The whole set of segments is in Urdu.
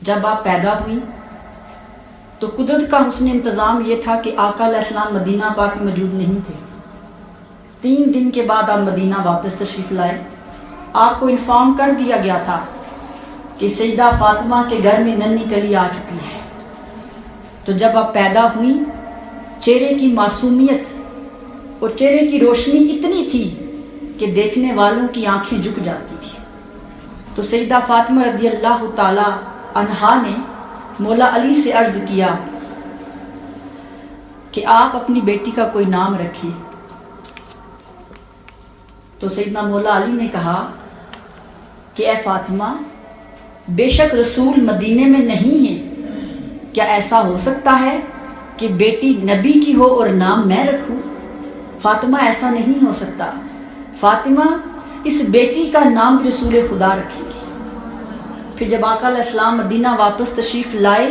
جب آپ پیدا ہوئی تو قدرت کا حسن انتظام یہ تھا کہ آقا علیہ السلام مدینہ پاک میں موجود نہیں تھے۔ 3 دن کے بعد آپ مدینہ واپس تشریف لائے۔ آپ کو انفارم کر دیا گیا تھا کہ سیدہ فاطمہ کے گھر میں ننھی کلی آ چکی ہے۔ تو جب آپ پیدا ہوئی، چہرے کی معصومیت اور چہرے کی روشنی اتنی تھی کہ دیکھنے والوں کی آنکھیں جھک جاتی تھی۔ تو سیدہ فاطمہ رضی اللہ تعالی عنہا نے مولا علی سے عرض کیا کہ آپ اپنی بیٹی کا کوئی نام رکھیں۔ تو سیدنا مولا علی نے کہا کہ اے فاطمہ، بے شک رسول مدینے میں نہیں ہیں، کیا ایسا ہو سکتا ہے کہ بیٹی نبی کی ہو اور نام میں رکھوں؟ فاطمہ ایسا نہیں ہو سکتا، فاطمہ اس بیٹی کا نام رسول خدا رکھیں گے۔ پھر جب آقا علیہ السلام مدینہ واپس تشریف لائے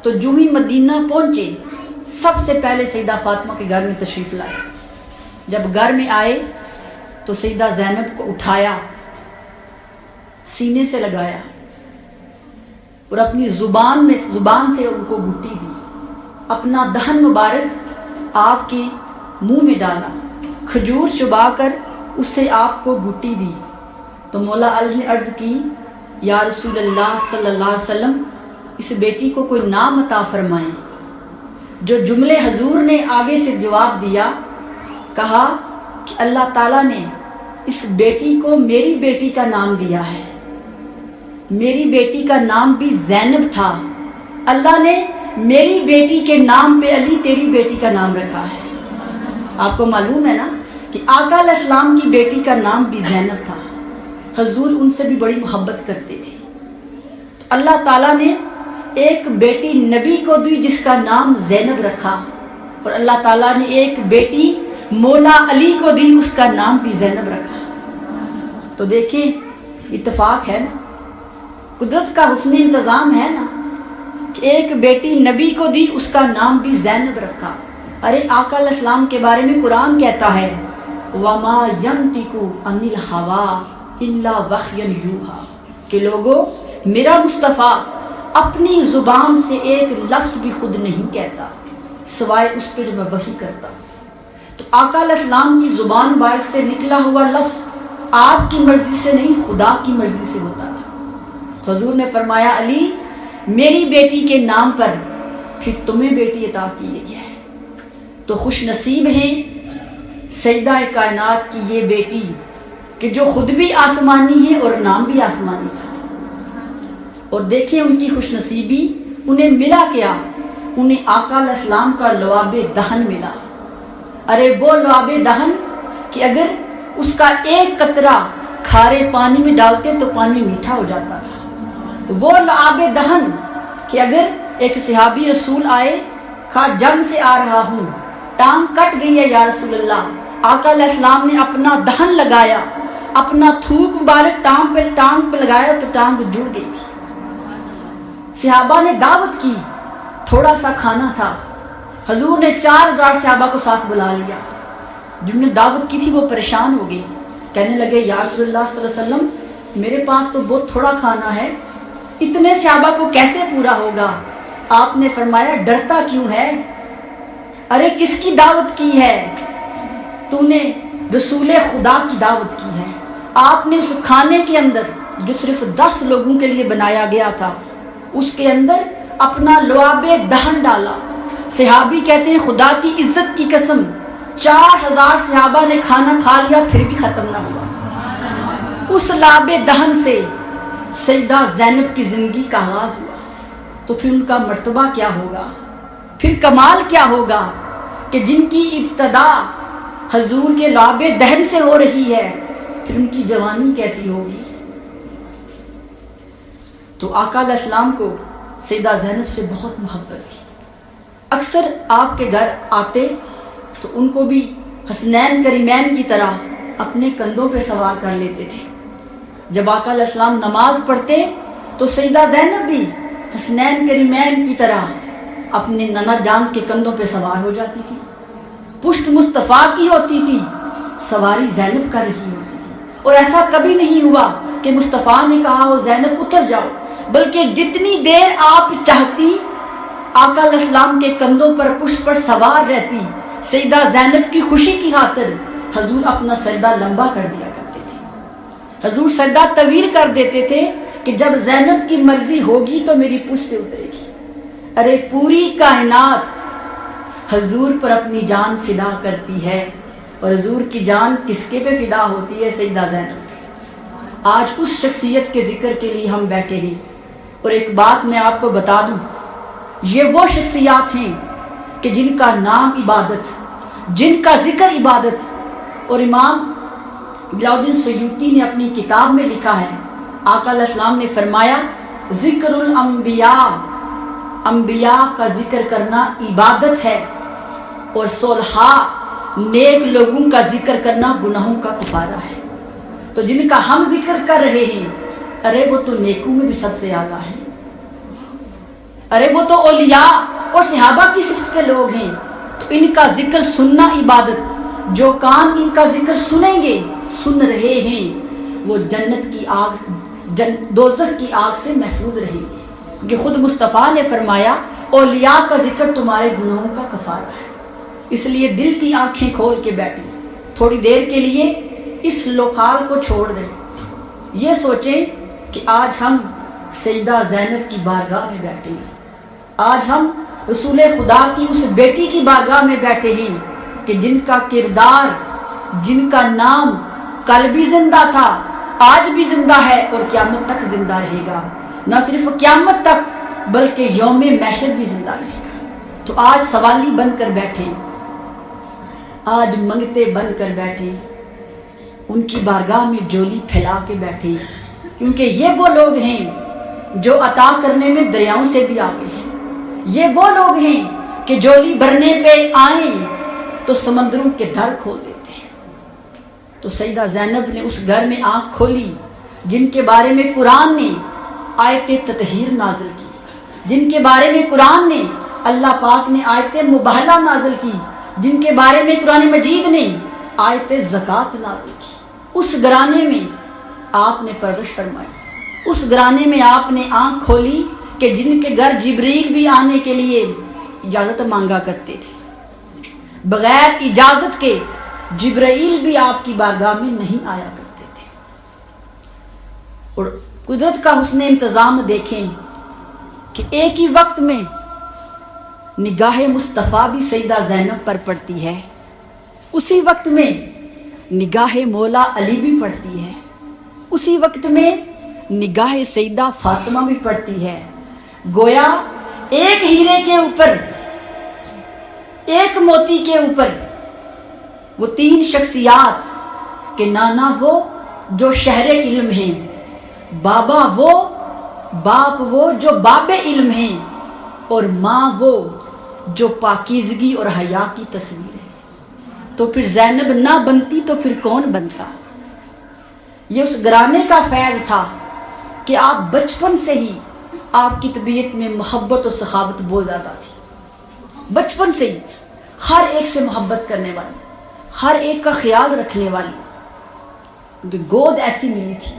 تو جو ہی مدینہ پہنچے سب سے پہلے سیدہ فاطمہ کے گھر میں تشریف لائے۔ جب گھر میں آئے تو سیدہ زینب کو اٹھایا، سینے سے لگایا اور اپنی زبان سے ان کو گھٹی دی، اپنا دہن مبارک آپ کے منہ میں ڈالا، کھجور چبا کر اس سے آپ کو گھٹی دی۔ تو مولا علی نے عرض کی، یا رسول اللہ صلی اللہ علیہ وسلم، اس بیٹی کو کوئی نام عطا فرمائیں۔ جو جملے حضور نے آگے سے جواب دیا، کہا کہ اللہ تعالیٰ نے اس بیٹی کو میری بیٹی کا نام دیا ہے، میری بیٹی کا نام بھی زینب تھا، اللہ نے میری بیٹی کے نام پہ علی تیری بیٹی کا نام رکھا ہے۔ آپ کو معلوم ہے نا کہ آقا علیہ السلام کی بیٹی کا نام بھی زینب تھا، حضور ان سے بھی بڑی محبت کرتے تھے۔ تو اللہ تعالیٰ نے ایک بیٹی نبی کو دی جس کا نام زینب رکھا، اور اللہ تعالیٰ نے ایک بیٹی مولا علی کو دی، اس کا نام بھی زینب رکھا۔ تو دیکھیں اتفاق ہے نا، قدرت کا حسن انتظام ہے نا کہ ایک بیٹی نبی کو دی، اس کا نام بھی زینب رکھا۔ ارے آقا علیہ السلام کے بارے میں قرآن کہتا ہے وَمَا يَنْطِقُ عَنِ الْهَوَىٰ إِلَّا وَحْيًا يُوحَىٰ، کہ لوگو میرا مصطفیٰ اپنی زبان سے ایک لفظ بھی خود نہیں کہتا سوائے اس کے جو میں وحی کرتا۔ تو آقا علیہ السلام کی زبان مبارک سے نکلا ہوا لفظ آپ کی مرضی سے نہیں، خدا کی مرضی سے ہوتا تھا۔ تو حضور نے فرمایا علی، میری بیٹی کے نام پر پھر تمہیں بیٹی عطا کی گئی ہے، تو خوش نصیب ہیں سیدہ کائنات کی یہ بیٹی کہ جو خود بھی آسمانی ہے اور نام بھی آسمانی تھا۔ اور دیکھیں ان کی خوش نصیبی، انہیں ملا کیا؟ انہیں آقا علیہ السلام کا لعاب دہن ملا۔ ارے وہ لعاب دہن کہ اگر اس کا ایک قطرہ کھارے پانی میں ڈالتے تو پانی میٹھا ہو جاتا تھا۔ وہ لعاب دہن کہ اگر ایک صحابی رسول آئے، کہا جنگ سے آ رہا ہوں، ٹانگ کٹ گئی ہے یا رسول اللہ، آقا علیہ السلام نے اپنا دہن لگایا، اپنا تھوک مبارک ٹانگ پہ لگایا تو ٹانگ جڑ گئی تھی۔ صحابہ نے دعوت کی، تھوڑا سا کھانا تھا، حضور نے 4000 صحابہ کو ساتھ بلا لیا۔ جن نے دعوت کی تھی وہ پریشان ہو گئے، کہنے لگے یا رسول اللہ صلی اللہ علیہ وسلم، میرے پاس تو بہت تھوڑا کھانا ہے، اتنے صحابہ کو کیسے پورا ہوگا؟ آپ نے فرمایا ڈرتا کیوں ہے؟ ارے کس کی دعوت کی ہے؟ تو نے رسول خدا کی دعوت کی ہے۔ آپ نے اس کھانے کے اندر جو صرف 10 لوگوں کے لیے بنایا گیا تھا، اس کے اندر اپنا لعاب دہن ڈالا۔ صحابی کہتے ہیں خدا کی عزت کی قسم 4000 صحابہ نے کھانا کھا لیا پھر بھی ختم نہ ہوا۔ اس لعاب دہن سے سیدہ زینب کی زندگی کا آغاز ہوا، تو پھر ان کا مرتبہ کیا ہوگا، پھر کمال کیا ہوگا کہ جن کی ابتدا حضور کے لعاب دہن سے ہو رہی ہے، پھر ان کی جوانی کیسی ہوگی۔ تو آقا علیہ السلام کو سیدہ زینب سے بہت محبت تھی۔ اکثر آپ کے گھر آتے تو ان کو بھی حسنین کریمین کی طرح اپنے کندھوں پہ سوار کر لیتے تھے۔ جب آقا علیہ السلام نماز پڑھتے تو سیدہ زینب بھی حسنین کریمین کی طرح اپنے ننا جان کے کندھوں پہ سوار ہو جاتی تھی۔ پشت مصطفیٰ کی ہوتی تھی، سواری زینب کر رہی ہوتی تھی، اور ایسا کبھی نہیں ہوا کہ مصطفیٰ نے کہا ہو زینب اتر جاؤ، بلکہ جتنی دیر آپ چاہتی آقا علیہ السلام کے کندھوں پر پشت پر سوار رہتی، سیدہ زینب کی خوشی کی خاطر حضور اپنا سجدہ لمبا کر دیا کرتے تھے، حضور سجدہ طویل کر دیتے تھے کہ جب زینب کی مرضی ہوگی تو میری پشت سے اترے گی۔ ارے پوری کائنات حضور پر اپنی جان فدا کرتی ہے، اور حضور کی جان کس کے پہ فدا ہوتی ہے؟ سیدہ زینب پہ۔ آج اس شخصیت کے ذکر کے لیے ہم بیٹھے ہیں، اور ایک بات میں آپ کو بتا دوں، یہ وہ شخصیات ہیں کہ جن کا نام عبادت، جن کا ذکر عبادت، اور امام جلال الدین سیوطی نے اپنی کتاب میں لکھا ہے، آقا علیہ السلام نے فرمایا ذکر الانبیاء، انبیاء کا ذکر کرنا عبادت ہے، اور صلحاء نیک لوگوں کا ذکر کرنا گناہوں کا کفارہ ہے۔ تو جن کا ہم ذکر کر رہے ہیں، ارے وہ تو نیکوں میں بھی سب سے اعلیٰ ہیں، ارے وہ تو اولیاء اور صحابہ کی صفت کے لوگ ہیں، تو ان کا ذکر سننا عبادت۔ جو کان ان کا ذکر سنیں گے، سن رہے ہیں، وہ جنت کی آگ، دوزخ کی آگ سے محفوظ رہیں گے، کیونکہ خود مصطفیٰ نے فرمایا اولیاء کا ذکر تمہارے گناہوں کا کفارہ ہے۔ اس لیے دل کی آنکھیں کھول کے بیٹھیں، تھوڑی دیر کے لیے اس لوکال کو چھوڑ دیں، یہ سوچیں کہ آج ہم سیدہ زینب کی بارگاہ میں بیٹھے ہیں، آج ہم رسول خدا کی اس بیٹی کی بارگاہ میں بیٹھے ہیں کہ جن کا کردار، جن کا نام کل بھی زندہ تھا، آج بھی زندہ ہے، اور قیامت تک زندہ رہے گا۔ نہ صرف قیامت تک بلکہ یوم محشر بھی زندہ رہے گا۔ تو آج سوالی بن کر بیٹھے، آج منگتے بن کر بیٹھے، ان کی بارگاہ میں جولی پھیلا کے بیٹھے، کیونکہ یہ وہ لوگ ہیں جو عطا کرنے میں دریاؤں سے بھی آگے ہیں، یہ وہ لوگ ہیں کہ جولی بھرنے پہ آئیں تو سمندروں کے در کھول دیتے ہیں۔ تو سیدہ زینب نے اس گھر میں آنکھ کھولی جن کے بارے میں قرآن نے آیت تطہیر نازل کی، جن کے بارے میں قرآن نے، اللہ پاک نے آیت مباہلہ نازل کی، جن کے بارے میں قرآن مجید نے آیت زکوٰۃ نازل کی۔ اس گھرانے میں آپ نے پرورش فرمائی، اس گھرانے میں آپ نے آنکھ کھولی کہ جن کے گھر جبریل بھی آنے کے لیے اجازت مانگا کرتے تھے، بغیر اجازت کے جبرائیل بھی آپ کی بارگاہ میں نہیں آیا کرتے تھے۔ اور قدرت کا حسن انتظام دیکھیں کہ ایک ہی وقت میں نگاہ مصطفیٰ بھی سیدہ زینب پر پڑتی ہے، اسی وقت میں نگاہ مولا علی بھی پڑتی ہے، اسی وقت میں نگاہ سیدہ فاطمہ بھی پڑتی ہے۔ گویا ایک ہیرے کے اوپر، ایک موتی کے اوپر وہ تین شخصیات کہ نانا وہ جو شہر علم ہیں، بابا وہ، باپ وہ جو باب علم ہیں، اور ماں وہ جو پاکیزگی اور حیا کی تصویر ہے۔ تو پھر زینب نہ بنتی تو پھر کون بنتا؟ یہ اس گھرانے کا فیض تھا کہ آپ بچپن سے ہی آپ کی طبیعت میں محبت اور سخاوت بہت زیادہ تھی، بچپن سے ہی ہر ایک سے محبت کرنے والی، ہر ایک کا خیال رکھنے والی، کیونکہ گود ایسی ملی تھی۔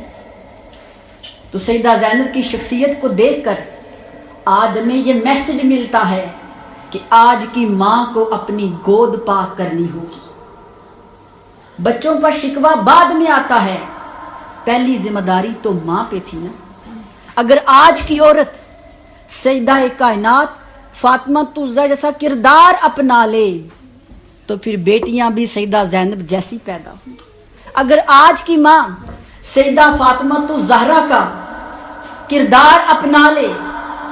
تو سیدہ زینب کی شخصیت کو دیکھ کر آج ہمیں یہ میسج ملتا ہے کہ آج کی ماں کو اپنی گود پاک کرنی ہوگی۔ بچوں پر شکوہ بعد میں آتا ہے، پہلی ذمہ داری تو ماں پہ تھی نا۔ اگر آج کی عورت سیدہ کائنات فاطمہ الزہرا جیسا کردار اپنا لے تو پھر بیٹیاں بھی سیدہ زینب جیسی پیدا ہوں۔ اگر آج کی ماں سیدہ فاطمہ الزہرا کا کردار اپنا لے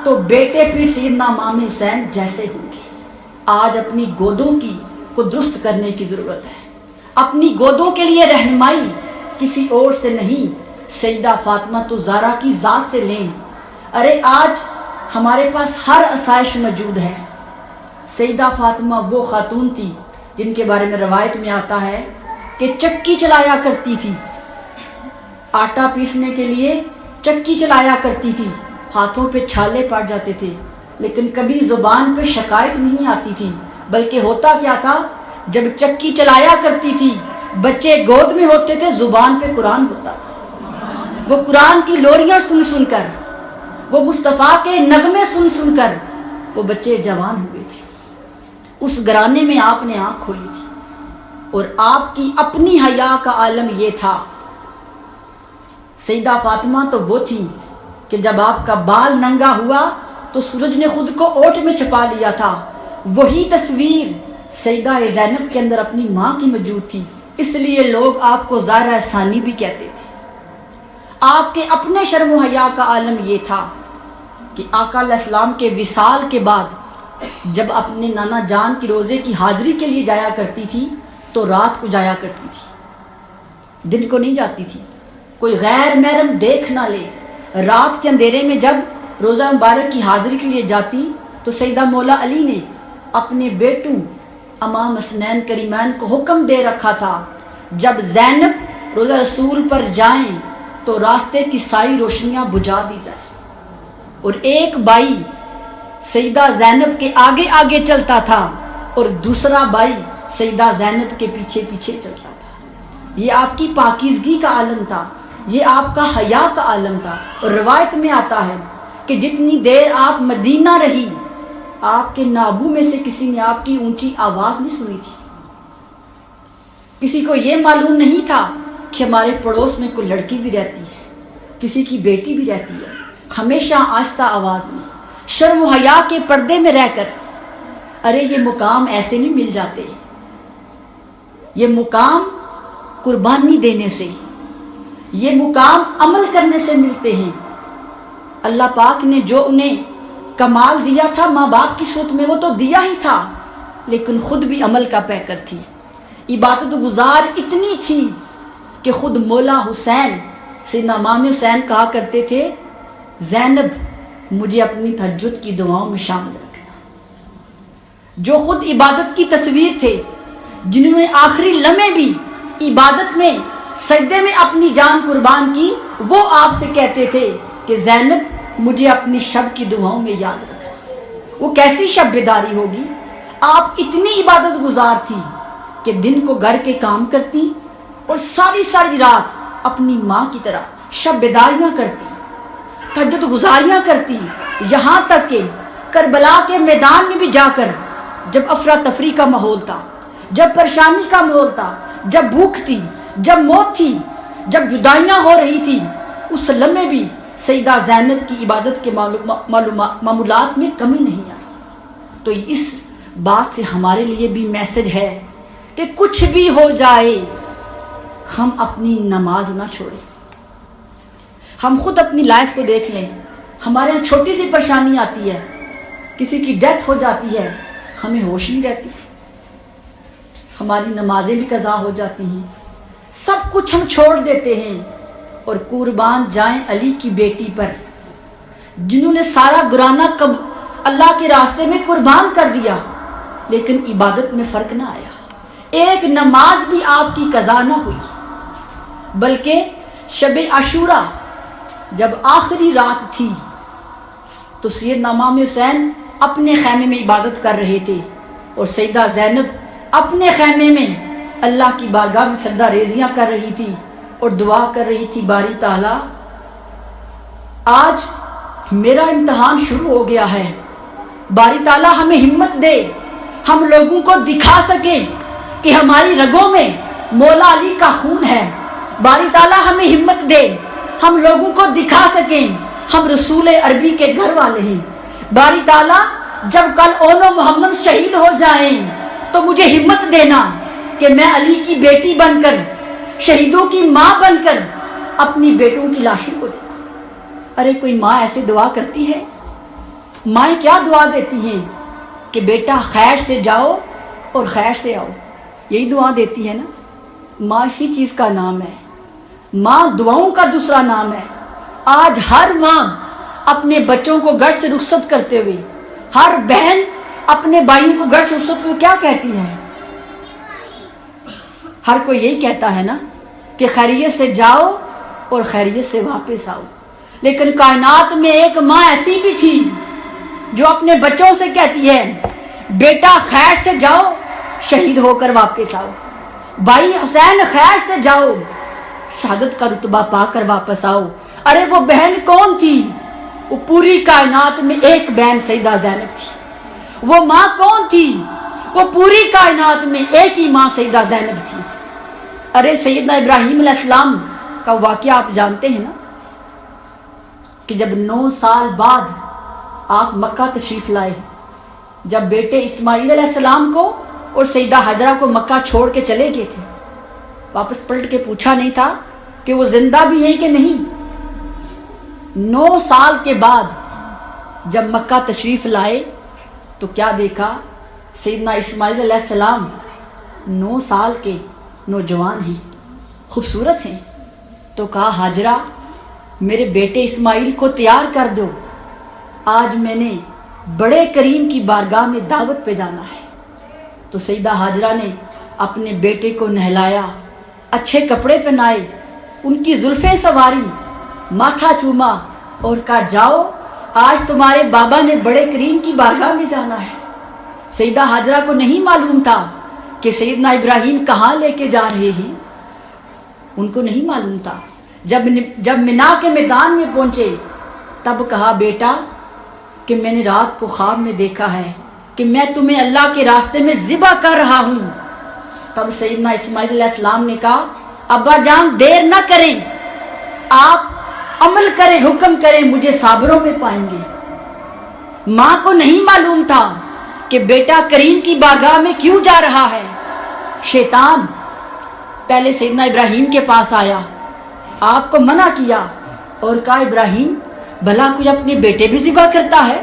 تو بیٹے پھر سیدنا امام حسین جیسے ہوں گے۔ آج اپنی گودوں کو درست کرنے کی ضرورت ہے، اپنی گودوں کے لیے رہنمائی کسی اور سے نہیں، سیدہ فاطمہ الزہرا کی ذات سے لیں۔ ارے آج ہمارے پاس ہر آسائش موجود ہے۔ سیدہ فاطمہ وہ خاتون تھی جن کے بارے میں روایت میں آتا ہے کہ چکی چلایا کرتی تھی، آٹا پیسنے کے لیے چکی چلایا کرتی تھی، ہاتھوں پہ چھالے پڑ جاتے تھے، لیکن کبھی زبان پہ شکایت نہیں آتی تھی، بلکہ ہوتا کیا تھا، جب چکی چلایا کرتی تھی بچے گود میں ہوتے تھے، زبان پہ قرآن ہوتا تھا، وہ قرآن کی لوریاں سن سن کر وہ مصطفیٰ کے نغمے سن سن کر وہ بچے جوان ہوئے تھے۔ اس گھرانے میں آپ نے آنکھ کھولی تھی، اور آپ کی اپنی حیا کا عالم یہ تھا۔ سیدہ فاطمہ تو وہ تھی کہ جب آپ کا بال ننگا ہوا تو سورج نے خود کو اوٹ میں چھپا لیا تھا۔ وہی تصویر سیدہ زینب کے اندر اپنی ماں کی موجود تھی، اس لیے لوگ آپ کو زہرہ ثانی بھی کہتے تھے۔ آپ کے اپنے شرم و حیا کا عالم یہ تھا کہ آقا علیہ السلام کے وصال کے بعد جب اپنے نانا جان کی روزے کی حاضری کے لیے جایا کرتی تھی تو رات کو جایا کرتی تھی، دن کو نہیں جاتی تھی۔ کوئی غیر محرم دیکھ نہ لے، رات کے اندھیرے میں جب روزہ مبارک کی حاضری کے لیے جاتی تو سیدہ مولا علی نے اپنے بیٹوں امام حسنین کریمین کو حکم دے رکھا تھا، جب زینب روزہ رسول پر جائیں تو راستے کی ساری روشنیاں بجھا دی جائیں، اور ایک بھائی سیدہ زینب کے آگے آگے چلتا تھا اور دوسرا بھائی سیدہ زینب کے پیچھے پیچھے چلتا تھا۔ یہ آپ کی پاکیزگی کا عالم تھا، یہ آپ کا حیا کا عالم تھا۔ اور روایت میں آتا ہے کہ جتنی دیر آپ مدینہ رہی، آپ کے نابو میں سے کسی نے آپ کی اونچی آواز نہیں سنی تھی۔ کسی کو یہ معلوم نہیں تھا کہ ہمارے پڑوس میں کوئی لڑکی بھی رہتی ہے، کسی کی بیٹی بھی رہتی ہے۔ ہمیشہ آہستہ آواز میں، شرم و حیا کے پردے میں رہ کر، ارے یہ مقام ایسے نہیں مل جاتے، یہ مقام قربانی دینے سے، یہ مقام عمل کرنے سے ملتے ہیں۔ اللہ پاک نے جو انہیں کمال دیا تھا ماں باپ کی صورت میں وہ تو دیا ہی تھا، لیکن خود بھی عمل کا پیکر تھی، عبادت گزار اتنی تھی کہ خود مولا حسین سیدنا امام حسین کہا کرتے تھے، زینب مجھے اپنی تہجد کی دعاؤں میں شامل رکھنا۔ جو خود عبادت کی تصویر تھے، جنہوں نے آخری لمحے بھی عبادت میں سجدے میں اپنی جان قربان کی، وہ آپ سے کہتے تھے کہ زینب مجھے اپنی شب کی دعاؤں میں یاد رکھنا۔ وہ کیسی شب بیداری ہوگی؟ آپ اتنی عبادت گزار تھی کہ دن کو گھر کے کام کرتی اور ساری ساری رات اپنی ماں کی طرح شب بیداریاں کرتی، تہجد گزاریاں کرتی، یہاں تک کہ کربلا کے میدان میں بھی جا کر جب افراتفری کا ماحول تھا، جب پریشانی کا ماحول تھا، جب بھوک تھی، جب موت تھی، جب جدائیاں ہو رہی تھی، اس لمحے بھی سیدہ زینب کی عبادت کے معمولات میں کمی نہیں آئی۔ تو اس بات سے ہمارے لیے بھی میسج ہے کہ کچھ بھی ہو جائے ہم اپنی نماز نہ چھوڑیں۔ ہم خود اپنی لائف کو دیکھ لیں، ہمارے یہاں چھوٹی سی پریشانی آتی ہے، کسی کی ڈیتھ ہو جاتی ہے، ہمیں ہوش نہیں رہتی، ہماری نمازیں بھی قضا ہو جاتی ہیں، سب کچھ ہم چھوڑ دیتے ہیں اور قربان جائیں علی کی بیٹی پر، جنہوں نے سارا گرانہ اللہ کے راستے میں قربان کر دیا، لیکن عبادت میں فرق نہ آیا، ایک نماز بھی آپ کی قضا نہ ہوئی۔ بلکہ شب عاشورہ جب آخری رات تھی تو سیدنا امام حسین اپنے خیمے میں عبادت کر رہے تھے اور سیدہ زینب اپنے خیمے میں اللہ کی بارگاہ میں سجدہ ریزیاں کر رہی تھی اور دعا کر رہی تھی، باری تعالیٰ آج میرا امتحان شروع ہو گیا ہے، باری تعالیٰ ہمیں ہمت دے، ہم لوگوں کو دکھا سکیں کہ ہماری رگوں میں مولا علی کا خون ہے، باری تعالیٰ ہمیں ہمت دے، ہم لوگوں کو دکھا سکیں ہم رسول عربی کے گھر والے ہیں، باری تعالیٰ جب کل اونو محمد شہید ہو جائیں تو مجھے ہمت دینا کہ میں علی کی بیٹی بن کر، شہیدوں کی ماں بن کر اپنی بیٹوں کی لاشوں کو دیکھوں۔ ارے کوئی ماں ایسے دعا کرتی ہے؟ مائیں کیا دعا دیتی ہیں کہ بیٹا خیر سے جاؤ اور خیر سے آؤ، یہی دعا دیتی ہے نا۔ ماں اسی چیز کا نام ہے، ماں دعاؤں کا دوسرا نام ہے۔ آج ہر ماں اپنے بچوں کو گھر سے رخصت کرتے ہوئے، ہر بہن اپنے بھائیوں کو گھر سے رخصت ہوئے کیا کہتی ہے؟ ہر کوئی یہی کہتا ہے نا کہ خیریت سے جاؤ اور خیریت سے واپس آؤ، لیکن کائنات میں ایک ماں ایسی بھی تھی جو اپنے بچوں سے کہتی ہے بیٹا خیر سے جاؤ، شہید ہو کر واپس آؤ، بھائی حسین خیر سے جاؤ، شہادت کا رتبہ پا کر واپس آؤ۔ ارے وہ بہن کون تھی وہ پوری کائنات میں ایک بہن سیدہ زینب تھی۔ وہ ماں کون تھی؟ وہ پوری کائنات میں ایک ہی ماں سیدہ زینب تھی۔ ارے سیدنا ابراہیم علیہ السلام کا واقعہ آپ جانتے ہیں نا، کہ جب 9 سال بعد آپ مکہ تشریف لائے، جب بیٹے اسماعیل علیہ السلام کو اور سیدہ ہاجرہ کو مکہ چھوڑ کے چلے گئے تھے، واپس پلٹ کے پوچھا نہیں تھا کہ وہ زندہ بھی ہیں کہ نہیں۔ 9 سال کے بعد جب مکہ تشریف لائے تو کیا دیکھا؟ سیدنا اسماعیل علیہ السلام 9 سال کے نوجوان ہیں، خوبصورت ہیں۔ تو کہا ہاجرہ میرے بیٹے اسماعیل کو تیار کر دو، آج میں نے بڑے کریم کی بارگاہ میں دعوت پہ جانا ہے۔ تو سیدہ ہاجرہ نے اپنے بیٹے کو نہلایا، اچھے کپڑے پہنائے، ان کی زلفیں سواری، ماتھا چوما اور کہا جاؤ آج تمہارے بابا نے بڑے کریم کی بارگاہ میں جانا ہے۔ سیدہ ہاجرہ کو نہیں معلوم تھا کہ سیدنا ابراہیم کہاں لے کے جا رہے ہیں، ان کو نہیں معلوم تھا۔ جب منا کے میدان میں پہنچے تب کہا بیٹا کہ میں نے رات کو خواب میں دیکھا ہے کہ میں تمہیں اللہ کے راستے میں ذبح کر رہا ہوں۔ تب سیدنا اسماعیل علیہ السلام نے کہا ابا جان دیر نہ کریں، آپ عمل کریں، حکم کریں، مجھے صابروں میں پائیں گے۔ ماں کو نہیں معلوم تھا کہ بیٹا کریم کی بارگاہ میں کیوں جا رہا ہے۔ شیطان پہلے سیدنا ابراہیم کے پاس آیا، آپ کو منع کیا اور کہا ابراہیم بھلا کوئی اپنے بیٹے بھی ذبح کرتا ہے؟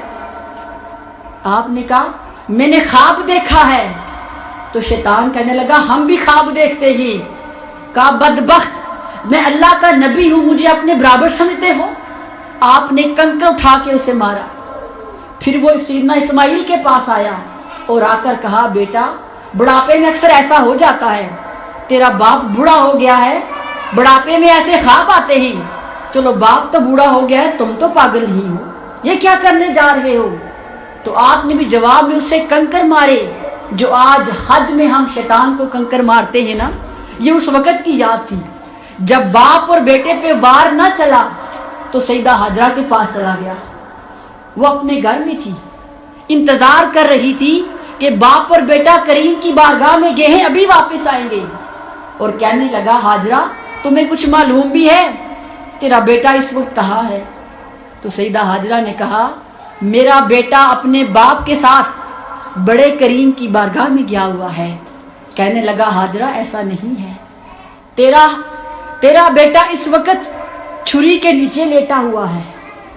آپ نے کہا میں نے خواب دیکھا ہے۔ تو شیطان کہنے لگا ہم بھی خواب دیکھتے ہی۔ کہا بدبخت، میں اللہ کا نبی ہوں، مجھے اپنے برابر سمجھتے ہو؟ آپ نے کنکر اٹھا کے اسے مارا۔ پھر وہ سیدنا اسماعیل کے پاس آیا اور آ کر کہا بیٹا بڑھاپے میں اکثر ایسا ہو جاتا ہے، تیرا باپ بوڑھا ہو گیا ہے، بڑھاپے میں ایسے خواب آتے ہی، چلو باپ تو بوڑھا ہو گیا ہے، تم تو پاگل ہی ہو، یہ کیا کرنے جا رہے ہو؟ تو آپ نے بھی جواب میں اسے کنکر مارے، جو آج حج میں ہم شیطان کو کنکر مارتے ہیں نا، یہ اس وقت کی یاد تھی جب باپ اور بیٹے پہ وار نہ چلا تو سیدہ ہاجرہ کے پاس چلا گیا۔ وہ اپنے گھر میں تھی، انتظار کر رہی تھی کہ باپ اور بیٹا کریم کی بارگاہ میں گئے ہیں، ابھی واپس آئیں گے، اور کہنے لگا ہاجرہ تمہیں کچھ معلوم بھی ہے تیرا بیٹا اس وقت کہاں ہے؟ تو سیدہ ہاجرہ نے کہا میرا بیٹا اپنے باپ کے ساتھ بڑے کریم کی بارگاہ میں گیا ہوا ہے۔ کہنے لگا ہاجرہ ایسا نہیں ہے، تیرا بیٹا اس وقت چھری کے نیچے لیٹا ہوا ہے،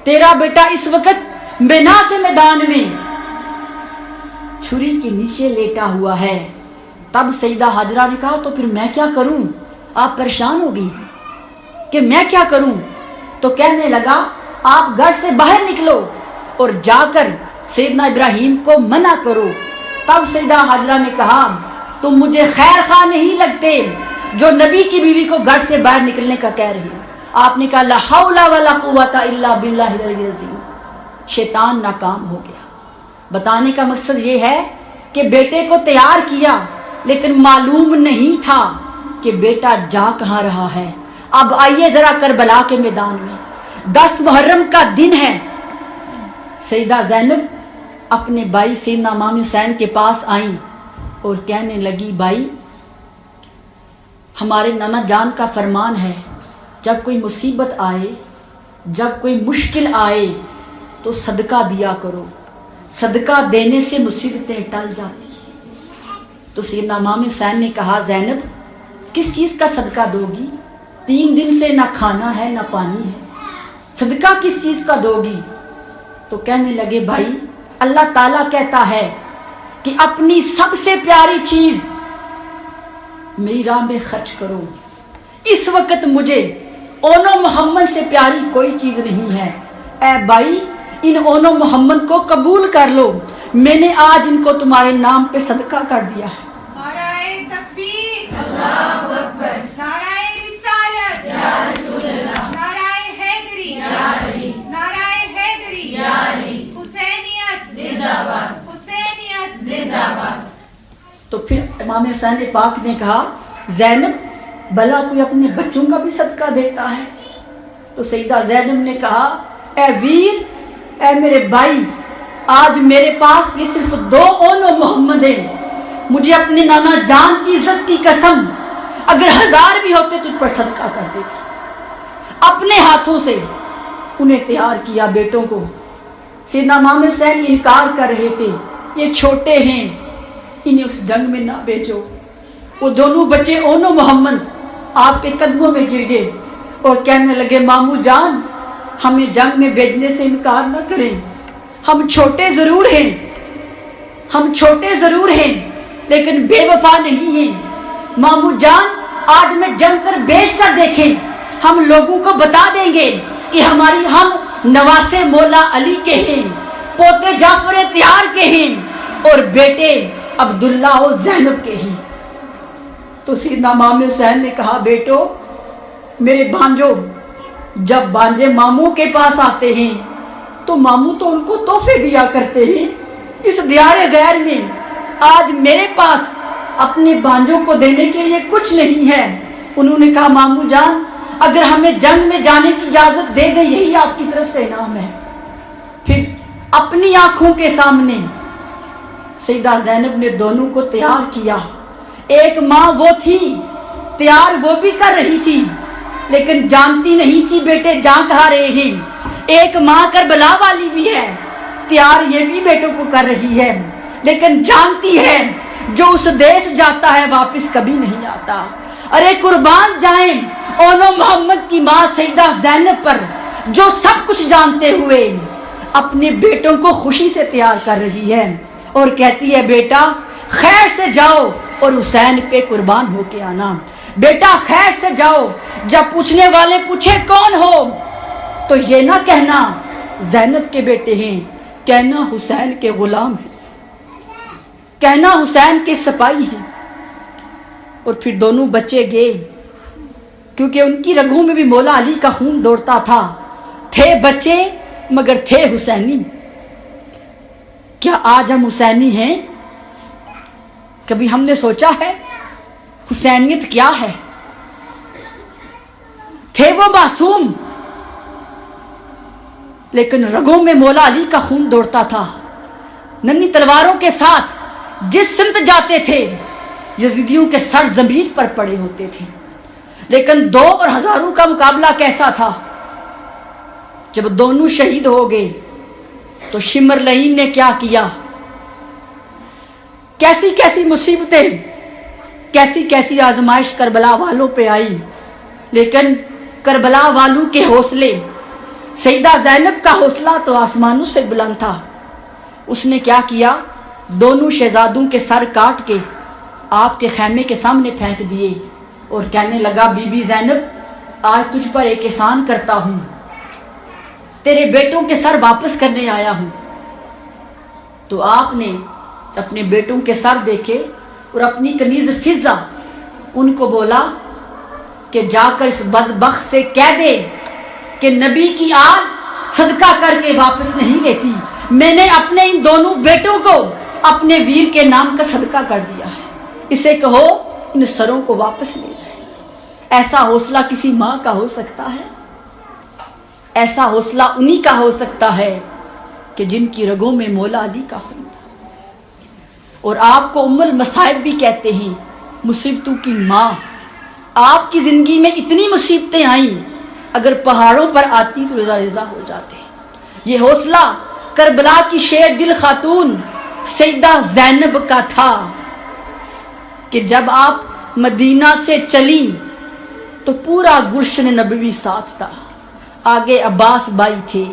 تیرا بیٹا اس وقت مینا کے میدان میں چھری کے نیچے لیٹا ہوا ہے۔ تب سیدہ ہاجرہ نے کہا تو پھر میں کیا کروں؟ آپ پریشان ہوگی کہ میں کیا کروں؟ تو کہنے لگا آپ گھر سے باہر نکلو اور جا کر سیدنا ابراہیم کو منع کرو۔ تب سیدہ ہاجرہ نے کہا تم مجھے خیر خواہ نہیں لگتے جو نبی کی بیوی کو گھر سے باہر نکلنے کا کہہ رہی ہے۔ آپ نے کہا لا حول ولا قوت الا باللہ العلی العظیم۔ شیطان ناکام ہو گیا۔ بتانے کا مقصد یہ ہے کہ بیٹے کو تیار کیا لیکن معلوم نہیں تھا کہ بیٹا جا کہاں رہا ہے۔ اب آئیے ذرا کربلا کے میدان میں، 10 محرم کا دن ہے۔ سیدہ زینب اپنے بھائی سیدنا امام حسین کے پاس آئیں اور کہنے لگی بھائی ہمارے نانا جان کا فرمان ہے جب کوئی مصیبت آئے، جب کوئی مشکل آئے تو صدقہ دیا کرو، صدقہ دینے سے مصیبتیں ٹل جاتی ہیں۔ تو سیدنا امام حسین نے کہا زینب کس چیز کا صدقہ دو گی؟ 3 دن سے نہ کھانا ہے نہ پانی ہے، صدقہ کس چیز کا دو گی؟ تو کہنے لگے بھائی اللہ تعالیٰ کہتا ہے کہ اپنی سب سے پیاری چیز میری راہ میں خرچ کرو۔ اس وقت مجھے اونو محمد سے پیاری کوئی چیز نہیں ہے، اے بھائی ان اونو محمد کو قبول کر لو، میں نے آج ان کو تمہارے نام پہ صدقہ کر دیا ہے۔ نعرہ تکبیر، اللہ اکبر، نعرہ رسالت، یا رسول اللہ، نعرہ حیدری، یا علی، نعرہ حیدری، یا علی، حسینیت زندہ باد، حسینیت زندہ باد۔ تو پھر امام حسین پاک نے کہا زینب بھلا کوئی اپنے بچوں کا بھی صدقہ دیتا ہے؟ تو سیدہ زینب نے کہا اے ویر اے میرے بھائی، آج میرے پاس یہ صرف 2 اون و محمد ہیں، مجھے اپنے نانا جان کی عزت کی قسم، اگر 1000 بھی ہوتے تجھ پر صدقہ کر دیتی۔ اپنے ہاتھوں سے انہیں تیار کیا بیٹوں کو۔ سیدنا امام حسین انکار کر رہے تھے، یہ چھوٹے ہیں، انہیں اس جنگ میں نہ بھیجو۔ وہ دونوں بچے اون و محمد آپ کے قدموں میں گر گئے اور کہنے لگے، مامو جان ہمیں جنگ میں بھیجنے سے انکار نہ کریں، ہم چھوٹے ضرور ہیں، ہم چھوٹے ضرور ہیں لیکن بے وفا نہیں ہیں۔ مامو جان آج میں جنگ کر بیچ کر دیکھیں، ہم لوگوں کو بتا دیں گے کہ ہم نواسے مولا علی کے ہیں، پوتے جعفر طیار کے ہیں اور بیٹے عبداللہ و زینب کے ہیں۔ تو سیدنا امام حسین نے کہا، بیٹو میرے بھانجو، جب بھانجے ماموں کے پاس آتے ہیں تو ماموں تو ان کو تحفے دیا کرتے ہیں، اس دیار غیر میں آج میرے پاس اپنے بھانجوں کو دینے کے لیے کچھ نہیں ہے۔ انہوں نے کہا، ماموں جان اگر ہمیں جنگ میں جانے کی اجازت دے دیں، یہی آپ کی طرف سے انعام ہے۔ پھر اپنی آنکھوں کے سامنے سیدہ زینب نے دونوں کو تیار کیا۔ ایک ماں وہ تھی، تیار وہ بھی کر رہی تھی لیکن جانتی نہیں تھی بیٹے جہاں کہاں رہے ہیں۔ ایک ماں کربلا والی بھی ہے، تیار یہ بھی بیٹوں کو کر رہی ہے لیکن جانتی ہے جو اس دیش جاتا ہے واپس کبھی نہیں آتا۔ ارے قربان جائیں اون و محمد کی ماں سیدہ زینب پر، جو سب کچھ جانتے ہوئے اپنے بیٹوں کو خوشی سے تیار کر رہی ہے اور کہتی ہے، بیٹا خیر سے جاؤ اور حسین پہ قربان ہو کے آنا۔ بیٹا خیر سے جاؤ، جب پوچھنے والے پوچھے کون ہو تو یہ نہ کہنا زینب کے بیٹے ہیں، کہنا حسین کے غلام ہیں، کہنا حسین کے سپاہی ہیں۔ اور پھر دونوں بچے گئے، کیونکہ ان کی رگوں میں بھی مولا علی کا خون دوڑتا تھا۔ تھے بچے مگر تھے حسینی۔ کیا آج ہم حسینی ہیں؟ کبھی ہم نے سوچا ہے حسینیت کیا ہے؟ تھے وہ معصوم لیکن رگوں میں مولا علی کا خون دوڑتا تھا۔ ننھی تلواروں کے ساتھ جس سمت جاتے تھے یزیدیوں کے سر زمین پر پڑے ہوتے تھے، لیکن 2 اور ہزاروں کا مقابلہ کیسا تھا؟ جب دونوں شہید ہو گئے تو شمر لعین نے کیا کیا؟ کیسی کیسی مصیبتیں، کیسی کیسی آزمائش کربلا والوں پہ آئی، لیکن کربلا والوں کے حوصلے، سیدہ زینب کا حوصلہ تو آسمانوں سے بلند تھا۔ اس نے کیا کیا؟ دونوں شہزادوں کے سر کاٹ کے آپ کے خیمے کے سامنے پھینک دیے اور کہنے لگا، بی بی زینب آج تجھ پر ایک احسان کرتا ہوں، تیرے بیٹوں کے سر واپس کرنے آیا ہوں۔ تو آپ نے اپنے بیٹوں کے سر دیکھے اور اپنی کنیز فضہ ان کو بولا کہ جا کر اس بدبخت سے کہہ دے کہ نبی کی آل صدقہ کر کے واپس نہیں لیتی، میں نے اپنے ان دونوں بیٹوں کو اپنے ویر کے نام کا صدقہ کر دیا ہے، اسے کہو ان سروں کو واپس لے جائے۔ ایسا حوصلہ کسی ماں کا ہو سکتا ہے؟ ایسا حوصلہ انہی کا ہو سکتا ہے کہ جن کی رگوں میں مولا علی کا خون تھا۔ اور آپ کو ام المصائب بھی کہتے ہیں، مصیبتوں کی ماں۔ آپ کی زندگی میں اتنی مصیبتیں آئیں، اگر پہاڑوں پر آتی تو رضا رضا ہو جاتے۔ یہ حوصلہ کربلا کی شیر دل خاتون سیدہ زینب کا تھا کہ جب آپ مدینہ سے چلیں تو پورا گلشن نبوی ساتھ تھا۔ آگے عباس بھائی تھے،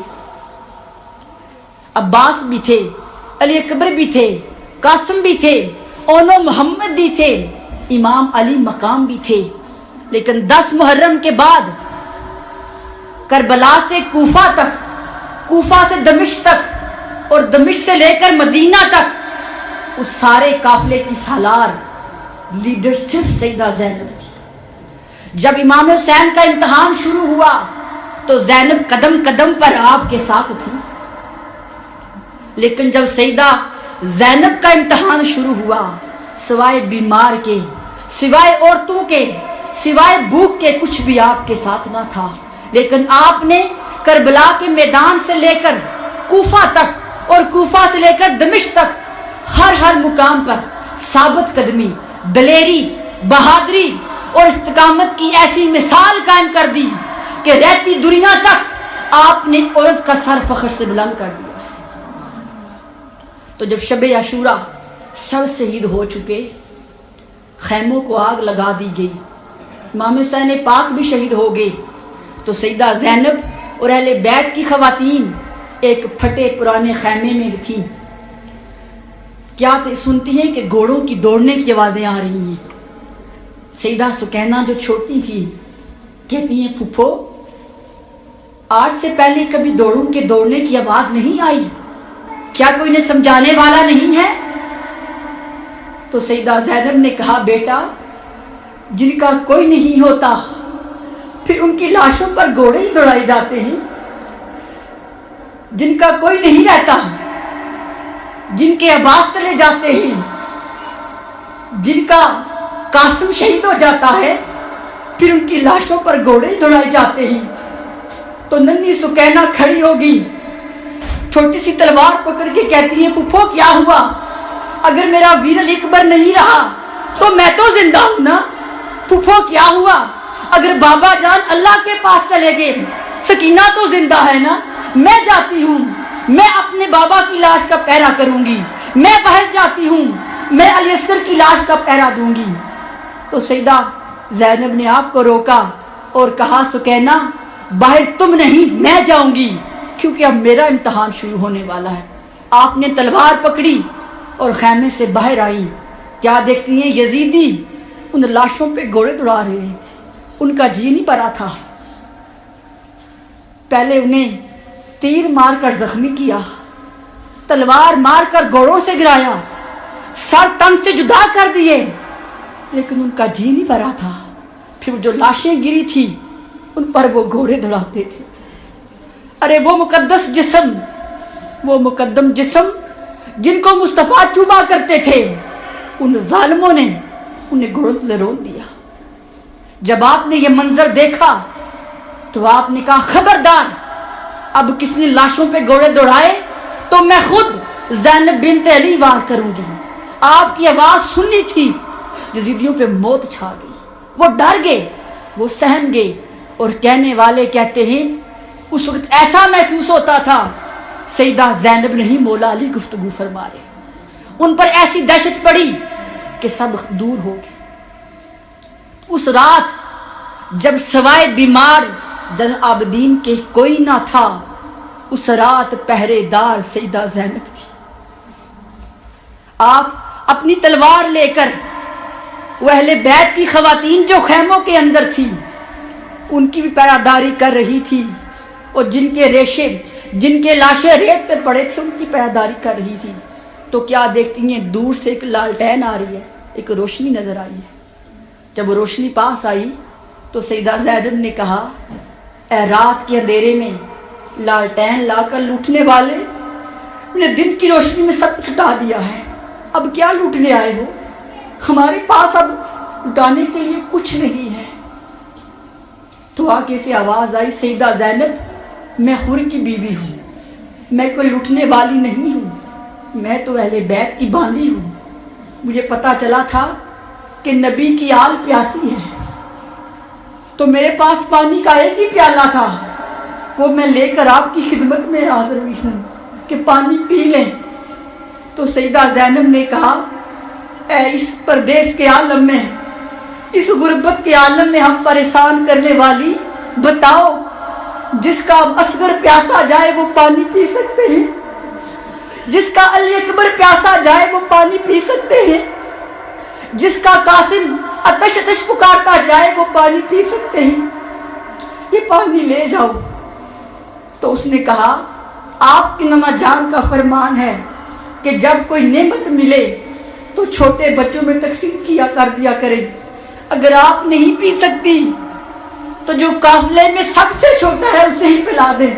عباس بھی تھے، علی اکبر بھی تھے، قاسم بھی تھے، اون و محمد بھی تھے، امام علی مقام بھی تھے۔ لیکن 10 محرم کے بعد کربلا سے کوفہ تک، کوفہ سے دمشق تک اور دمشق سے لے کر مدینہ تک اس سارے قافلے کی سالار لیڈر صرف سیدہ زینب تھی۔ جب امام حسین کا امتحان شروع ہوا تو زینب قدم قدم پر آپ کے ساتھ تھی، لیکن جب سیدہ زینب کا امتحان شروع ہوا، سوائے بیمار کے، سوائے عورتوں کے، سوائے بھوک کے کچھ بھی آپ کے ساتھ نہ تھا۔ لیکن آپ نے کربلا کے میدان سے لے کر کوفہ تک اور کوفہ سے لے کر دمشق تک ہر مقام پر ثابت قدمی، دلیری، بہادری اور استقامت کی ایسی مثال قائم کر دی کہ رہتی دنیا تک آپ نے عورت کا سر فخر سے بلند کر دیا۔ تو جب شب عاشوراء سب شہید ہو چکے، خیموں کو آگ لگا دی گئی، امام حسین پاک بھی شہید ہو گئے، تو سیدہ زینب اور اہل بیت کی خواتین ایک پھٹے پرانے خیمے میں تھیں۔ کیا سنتی ہیں کہ گھوڑوں کی دوڑنے کی آوازیں آ رہی ہیں۔ سیدہ سکینہ جو چھوٹی تھی کہتی ہیں پھپھو آج سے پہلے کبھی گھوڑوں کے دوڑنے کی آواز نہیں آئی، کیا کوئی انہیں سمجھانے والا نہیں ہے؟ تو سیدہ زینب نے کہا بیٹا جن کا کوئی نہیں ہوتا پھر ان کی لاشوں پر گھوڑے ہی دوڑائے جاتے ہیں، جن کا کوئی نہیں رہتا، جن کے عباس چلے جاتے ہیں، جن کا قاسم شہید ہو جاتا ہے پھر ان کی لاشوں پر گھوڑے ہی دوڑائے جاتے ہیں۔ تو ننھی سکینہ کھڑی ہوگی، چھوٹی سی تلوار پکڑ کے کہتی ہے پھپھو کیا ہوا؟ اگر میرا ویر علی اکبر نہیں رہا تو میں تو زندہ ہوں نا۔ پھپھو کیا ہوا؟ اگر بابا جان اللہ کے پاس چلے گئے سکینہ تو زندہ ہے نا، میں جاتی ہوں، میں اپنے بابا کی لاش کا پہرا کروں گی، میں باہر جاتی ہوں، میں علی اصغر کی لاش کا پہرا دوں گی۔ تو سیدہ زینب نے آپ کو روکا اور کہا سکینہ باہر تم نہیں میں جاؤں گی، کیونکہ اب میرا امتحان شروع ہونے والا ہے۔ آپ نے تلوار پکڑی اور خیمے سے باہر آئی، کیا دیکھتی ہیں یزیدی ان لاشوں پہ گھوڑے دوڑا رہے ہیں۔ ان کا جی نہیں بھرا تھا، پہلے انہیں تیر مار کر زخمی کیا، تلوار مار کر گھوڑوں سے گرایا، سر تن سے جدا کر دیے، لیکن ان کا جی نہیں بھرا تھا۔ پھر جو لاشیں گری تھی ان پر وہ گھوڑے دوڑاتے تھے۔ ارے وہ مقدس جسم، وہ مقدم جسم جن کو مصطفیٰ چوبا کرتے تھے، ان ظالموں نے انہیں گھوڑوں تلے رون دیا۔ جب آپ نے یہ منظر دیکھا تو آپ نے کہا خبردار، اب کس نے لاشوں پہ گھوڑے دوڑائے تو میں خود زینب بنت علی وار کروں گی۔ آپ کی آواز سنی تھی، یزیدیوں پہ موت چھا گئی، وہ ڈر گئے، وہ سہم گئے، اور کہنے والے کہتے ہیں اس وقت ایسا محسوس ہوتا تھا سیدہ زینب نہیں مولا علی گفتگو فرما رہے، ان پر ایسی دہشت پڑی کہ سب دور ہو گئے۔ اس رات جب سوائے بیمار جن عابدین کے کوئی نہ تھا، اس رات پہرے دار سیدہ زینب تھی۔ آپ اپنی تلوار لے کر وہ اہل بیت کی خواتین جو خیموں کے اندر تھی ان کی بھی پہراداری کر رہی تھی، اور جن کے ریشے جن کے لاشیں ریت پہ پڑے تھے ان کی پہراداری کر رہی تھی۔ تو کیا دیکھتی ہیں دور سے ایک لالٹین آ رہی ہے، ایک روشنی نظر آئی ہے۔ جب روشنی پاس آئی تو سیدہ زینب نے کہا اے رات کے اندھیرے میں لالٹین لا کر لوٹنے والے، نے دن کی روشنی میں سب کچھ اٹھا دیا ہے، اب کیا لوٹنے آئے ہو؟ ہمارے پاس اب اٹھانے کے لیے کچھ نہیں ہے۔ تو آگے سے آواز آئی سیدہ زینب میں حور کی بیوی ہوں، میں کوئی لوٹنے والی نہیں ہوں، میں تو اہل بیت کی باندھی ہوں۔ مجھے پتا چلا تھا کہ نبی کی آل پیاسی ہے، تو میرے پاس پانی کا ایک ہی پیالہ تھا، وہ میں لے کر آپ کی خدمت میں حاضر ہوئی ہوں کہ پانی پی لیں۔ تو سیدہ زینب نے کہا اے اس پردیس کے عالم میں، اس غربت کے عالم میں ہم پریشان کرنے والی، بتاؤ جس کا اصغر پیاسا جائے وہ پانی پی سکتے ہیں، جس کا علی اکبر پیاسا جائے وہ پانی پی سکتے ہیں، جس کا قاسم آتش آتش پکارتا جائے وہ پانی پی سکتے ہیں، یہ پانی لے جاؤ۔ تو اس نے کہا آپ کی نما جان کا فرمان ہے کہ جب کوئی نعمت ملے تو چھوٹے بچوں میں تقسیم کیا کر دیا کرے، اگر آپ نہیں پی سکتی تو جو قافلے میں سب سے چھوٹا ہے اسے ہی پلا دیں۔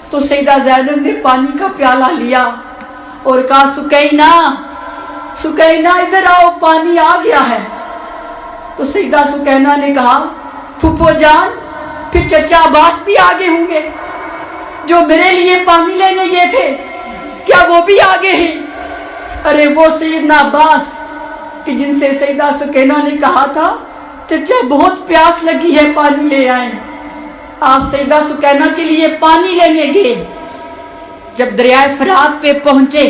تو سیدہ زینب نے پانی کا پیالہ لیا اور کہا سکینہ سکینہ ادھر آؤ، پانی آ گیا ہے۔ تو سیدہ سکینہ نے کہا پھپھو جان پھر چچا عباس بھی آگے ہوں گے۔ جو میرے لیے پانی لینے گئے تھے کیا وہ بھی آگے ہیں؟ ارے وہ سیدنا عباس کہ جن سے سیدہ سکینہ نے کہا تھا چچا بہت پیاس لگی ہے پانی لے آئیں، آپ سیدہ سکینہ کے لیے پانی لینے گئے۔ جب دریائے فرات پہ پہنچے،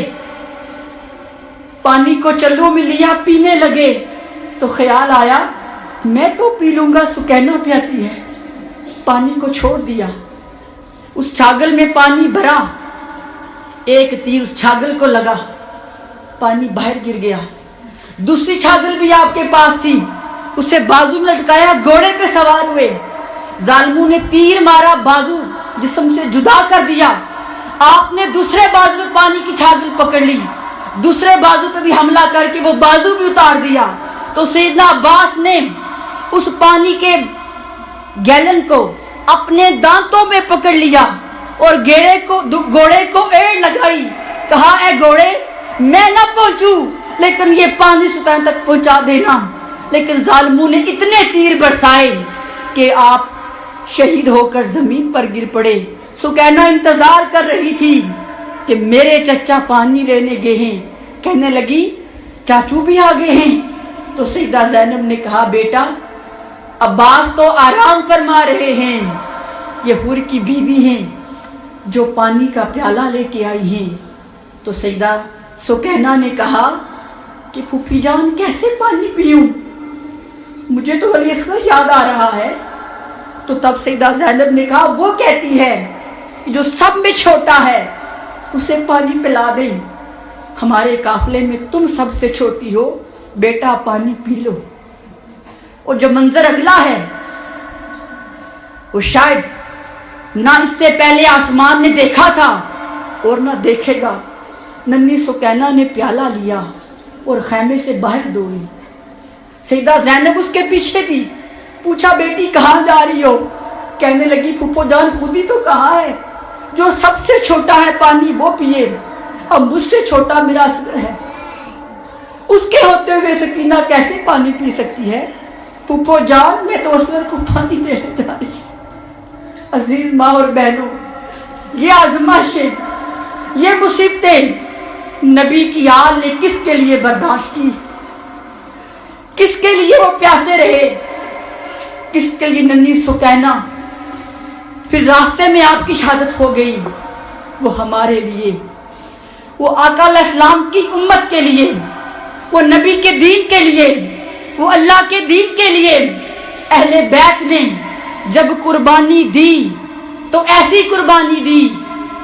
پانی کو چلو میں لیا، پینے لگے تو خیال آیا میں تو پی لوں گا، سکینہ پیاسی ہے، پانی کو چھوڑ دیا۔ اس چھاگل میں پانی بھرا، ایک تیر اس چھاگل کو لگا، پانی باہر گر گیا۔ دوسری چھاگل بھی آپ کے پاس تھی، اسے بازو میں لٹکایا، گھوڑے پہ سوار ہوئے، ظالموں نے تیر مارا، بازو جسم سے جدا کر دیا۔ آپ نے دوسرے بازو میں پانی کی چھاگل پکڑ لی، دوسرے بازو پہ بھی حملہ کر کے وہ بازو بھی اتار دیا۔ تو سیدنا عباس نے اس پانی کے گیلن کو اپنے دانتوں میں پکڑ لیا اور گھوڑے کو ایڑ لگائی، کہا اے گھوڑے میں نہ پہنچوں لیکن یہ پانی سکینہ تک پہنچا دینا۔ لیکن ظالموں نے اتنے تیر برسائے کہ آپ شہید ہو کر زمین پر گر پڑے۔ سکینہ انتظار کر رہی تھی کہ میرے چچا پانی لینے گئے ہیں، کہنے لگی چاچو بھی آگے ہیں۔ تو سیدہ زینب نے کہا بیٹا عباس تو آرام فرما رہے ہیں، یہ حور کی بیوی ہیں جو پانی کا پیالہ لے کے آئی ہیں۔ تو سیدہ سکینہ نے کہا کہ پھوپھی جان کیسے پانی پیوں، مجھے تو ولی اصغر یاد آ رہا ہے۔ تو تب سیدہ زینب نے کہا وہ کہتی ہے کہ جو سب میں چھوٹا ہے اسے پانی پلا دیں، ہمارے قافلے میں تم سب سے چھوٹی ہو، بیٹا پانی پی لو۔ اور جو منظر اگلا ہے وہ شاید نہ اس سے پہلے آسمان نے دیکھا تھا اور نہ دیکھے گا۔ ننھی سکینہ نے پیالہ لیا اور خیمے سے باہر دوڑی، سیدہ زینب اس کے پیچھے تھی۔ پوچھا بیٹی کہاں جا رہی ہو؟ کہنے لگی پھوپھو جان خود ہی تو کہا ہے جو سب سے چھوٹا ہے پانی وہ پیے، اب مجھ سے چھوٹا میرا اصغر ہے، اس کے ہوتے ہوئے سکینہ کیسے پانی پی سکتی ہے؟ پھوپھو جان میں تو اصغر کو پانی دینے جا رہی ہوں۔ عزیز ماں اور بہنوں، یہ آزمائشیں، یہ مصیبتیں نبی کی آل نے کس کے لیے برداشت کی؟ کس کے لیے وہ پیاسے رہے؟ کس کے لیے ننھی سکینہ پھر راستے میں آپ کی شہادت ہو گئی؟ وہ ہمارے لیے، وہ آقا علیہ السلام کی امت کے لیے، وہ نبی کے دین کے لیے، وہ اللہ کے دین کے لیے۔ اہل بیت نے جب قربانی دی تو ایسی قربانی دی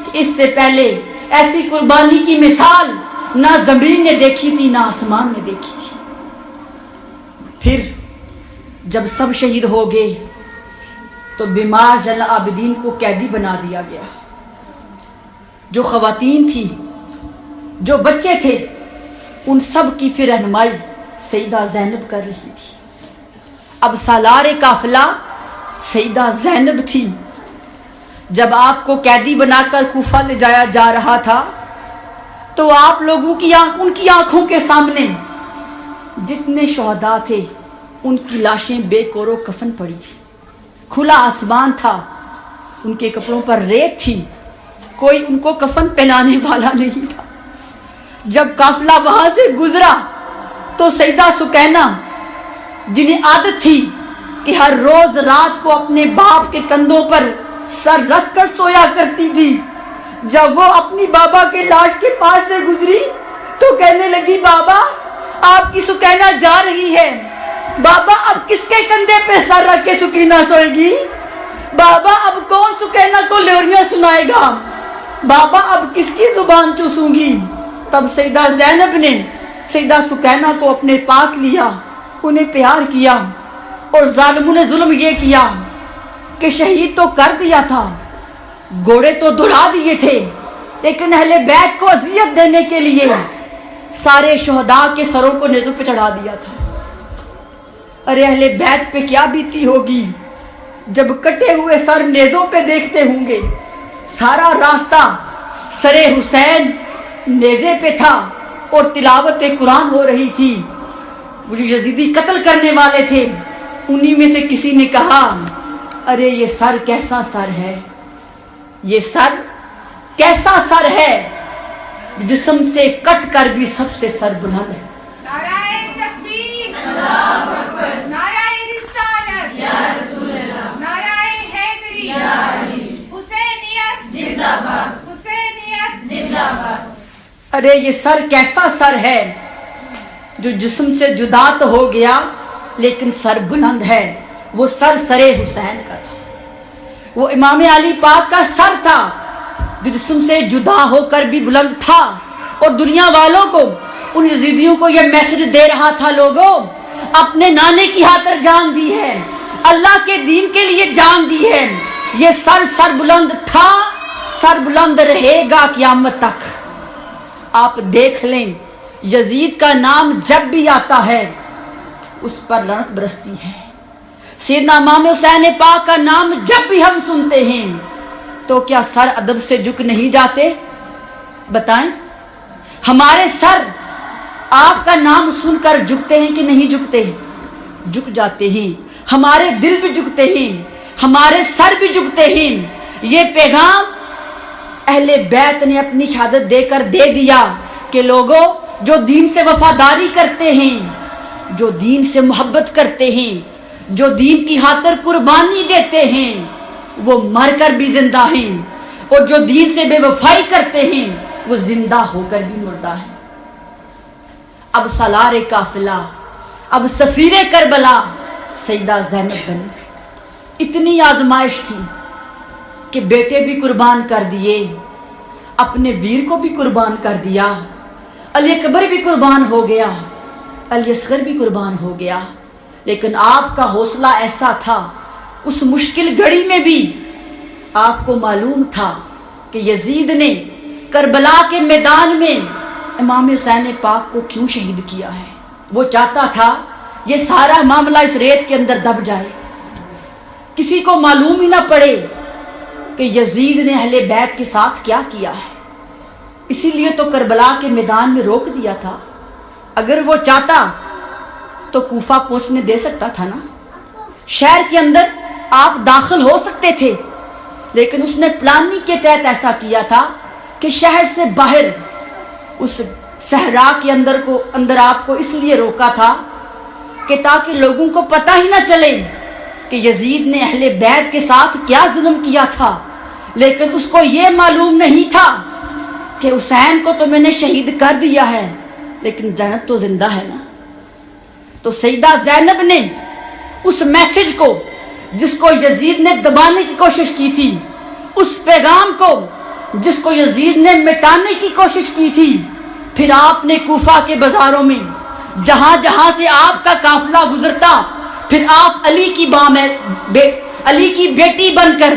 کہ اس سے پہلے ایسی قربانی کی مثال نہ زمین نے دیکھی تھی نہ آسمان نے دیکھی تھی۔ پھر جب سب شہید ہو گئے تو بیمار زین العابدین کو قیدی بنا دیا گیا۔ جو خواتین تھی، جو بچے تھے، ان سب کی پھر رہنمائی سیدہ زینب کر رہی تھی۔ اب سالار قافلہ سیدہ زینب تھی۔ جب آپ کو قیدی بنا کر کوفہ لے جایا جا رہا تھا تو آپ لوگوں کی ان کی آنکھوں کے سامنے جتنے شہداء تھے ان کی لاشیں بے کور و کفن پڑی تھی، کھلا آسمان تھا، ان کے کپڑوں پر ریت تھی، کوئی ان کو کفن پہنانے والا نہیں تھا۔ جب قافلہ وہاں سے گزرا تو سیدہ سکینہ جنہیں عادت تھی کہ ہر روز رات کو اپنے باپ کے کندھوں پر سر رکھ کر سویا کرتی تھی، جب وہ اپنی بابا کے لاش کے پاس سے گزری تو کہنے لگی بابا آپ کی سکینہ جا رہی ہے، بابا اب کس کے کندھے پہ سر رکھ کے سکینہ سوئے گی؟ بابا اب کون سکینہ کو لوریاں سنائے گا؟ بابا اب کس کی زبان چوسوں گی؟ تب سیدہ زینب نے سیدہ سکینہ کو اپنے پاس لیا، انہیں پیار کیا، اور ظالموں نے ظلم یہ کیا کہ شہید تو کر دیا تھا، گھوڑے تو دوڑا دیے تھے، لیکن اہل بیت کو اذیت دینے کے لیے سارے شہداء کے سروں کو نیزوں پہ چڑھا دیا تھا۔ ارے اہل بیت پہ کیا بیتی ہوگی جب کٹے ہوئے سر نیزوں پہ دیکھتے ہوں گے۔ سارا راستہ سر حسین نیزے پہ تھا اور تلاوت قرآن ہو رہی تھی۔ وہ جو یزیدی قتل کرنے والے تھے انہی میں سے کسی نے کہا ارے یہ سر کیسا سر ہے، یہ سر کیسا سر ہے جسم سے کٹ کر بھی سب سے سر بلند ہے. نعرہ تکبیر، اللہ اکبر، نعرہ رسالت، یا رسول اللہ، نعرہ حیدری، یا علی، حسینیت زندہ باد، حسینیت زندہ باد. ارے یہ سر کیسا سر ہے جو جسم سے جدا تو ہو گیا لیکن سر بلند ہے. وہ سر حسین کا تھا. وہ امام علی پاک کا سر تھا جو جسم سے جدا ہو کر بھی بلند تھا اور دنیا والوں کو، ان یزیدیوں کو یہ میسج دے رہا تھا، لوگوں اپنے نانے کی خاطر جان دی ہے، اللہ کے دین کے لیے جان دی ہے. یہ سر بلند تھا، سر بلند رہے گا قیامت تک. آپ دیکھ لیں یزید کا نام جب بھی آتا ہے اس پر لعنت برستی ہے. سیدنا امام حسین پاک کا نام جب بھی ہم سنتے ہیں تو کیا سر ادب سے جھک نہیں جاتے؟ بتائیں. ہمارے سر آپ کا نام سن کر جھکتے ہیں کہ نہیں جھکتے؟ جھک جاتے ہیں. ہمارے دل بھی جھکتے ہیں، ہمارے سر بھی جھکتے ہیں. یہ پیغام اہل بیت نے اپنی شہادت دے کر دے دیا کہ لوگوں جو دین سے وفاداری کرتے ہیں، جو دین سے محبت کرتے ہیں، جو دین کی خاطر قربانی دیتے ہیں وہ مر کر بھی زندہ ہیں، اور جو دین سے بے وفائی کرتے ہیں وہ زندہ ہو کر بھی مردہ ہیں. اب سالار قافلہ، اب سفیر کربلا سیدہ زینب بنی. اتنی آزمائش تھی کہ بیٹے بھی قربان کر دیے، اپنے ویر کو بھی قربان کر دیا، علی اکبر بھی قربان ہو گیا، علی اصغر بھی قربان ہو گیا. لیکن آپ کا حوصلہ ایسا تھا، اس مشکل گھڑی میں بھی آپ کو معلوم تھا کہ یزید نے کربلا کے میدان میں امام حسین پاک کو کیوں شہید کیا ہے. وہ چاہتا تھا یہ سارا معاملہ اس ریت کے اندر دب جائے، کسی کو معلوم ہی نہ پڑے کہ یزید نے اہل بیت کے ساتھ کیا کیا ہے. اسی لیے تو کربلا کے میدان میں روک دیا تھا. اگر وہ چاہتا تو کوفہ پہنچنے دے سکتا تھا نا، شہر کے اندر آپ داخل ہو سکتے تھے. لیکن اس نے پلاننگ کے تحت ایسا کیا تھا کہ شہر سے باہر اس صحرا کے اندر آپ کو اس لیے روکا تھا کہ تاکہ لوگوں کو پتہ ہی نہ چلے کہ یزید نے اہل بیت کے ساتھ کیا ظلم کیا تھا. لیکن اس کو یہ معلوم نہیں تھا کہ حسین کو تو میں نے شہید کر دیا ہے لیکن زینب تو زندہ ہے نا. تو سیدہ زینب نے اس میسج کو جس کو یزید نے دبانے کی کوشش کی تھی، اس پیغام کو جس کو یزید نے مٹانے کی کوشش کی تھی، پھر آپ نے کوفہ کے بازاروں میں جہاں جہاں سے آپ کا قافلہ گزرتا، پھر آپ علی کی علی کی بیٹی بن کر،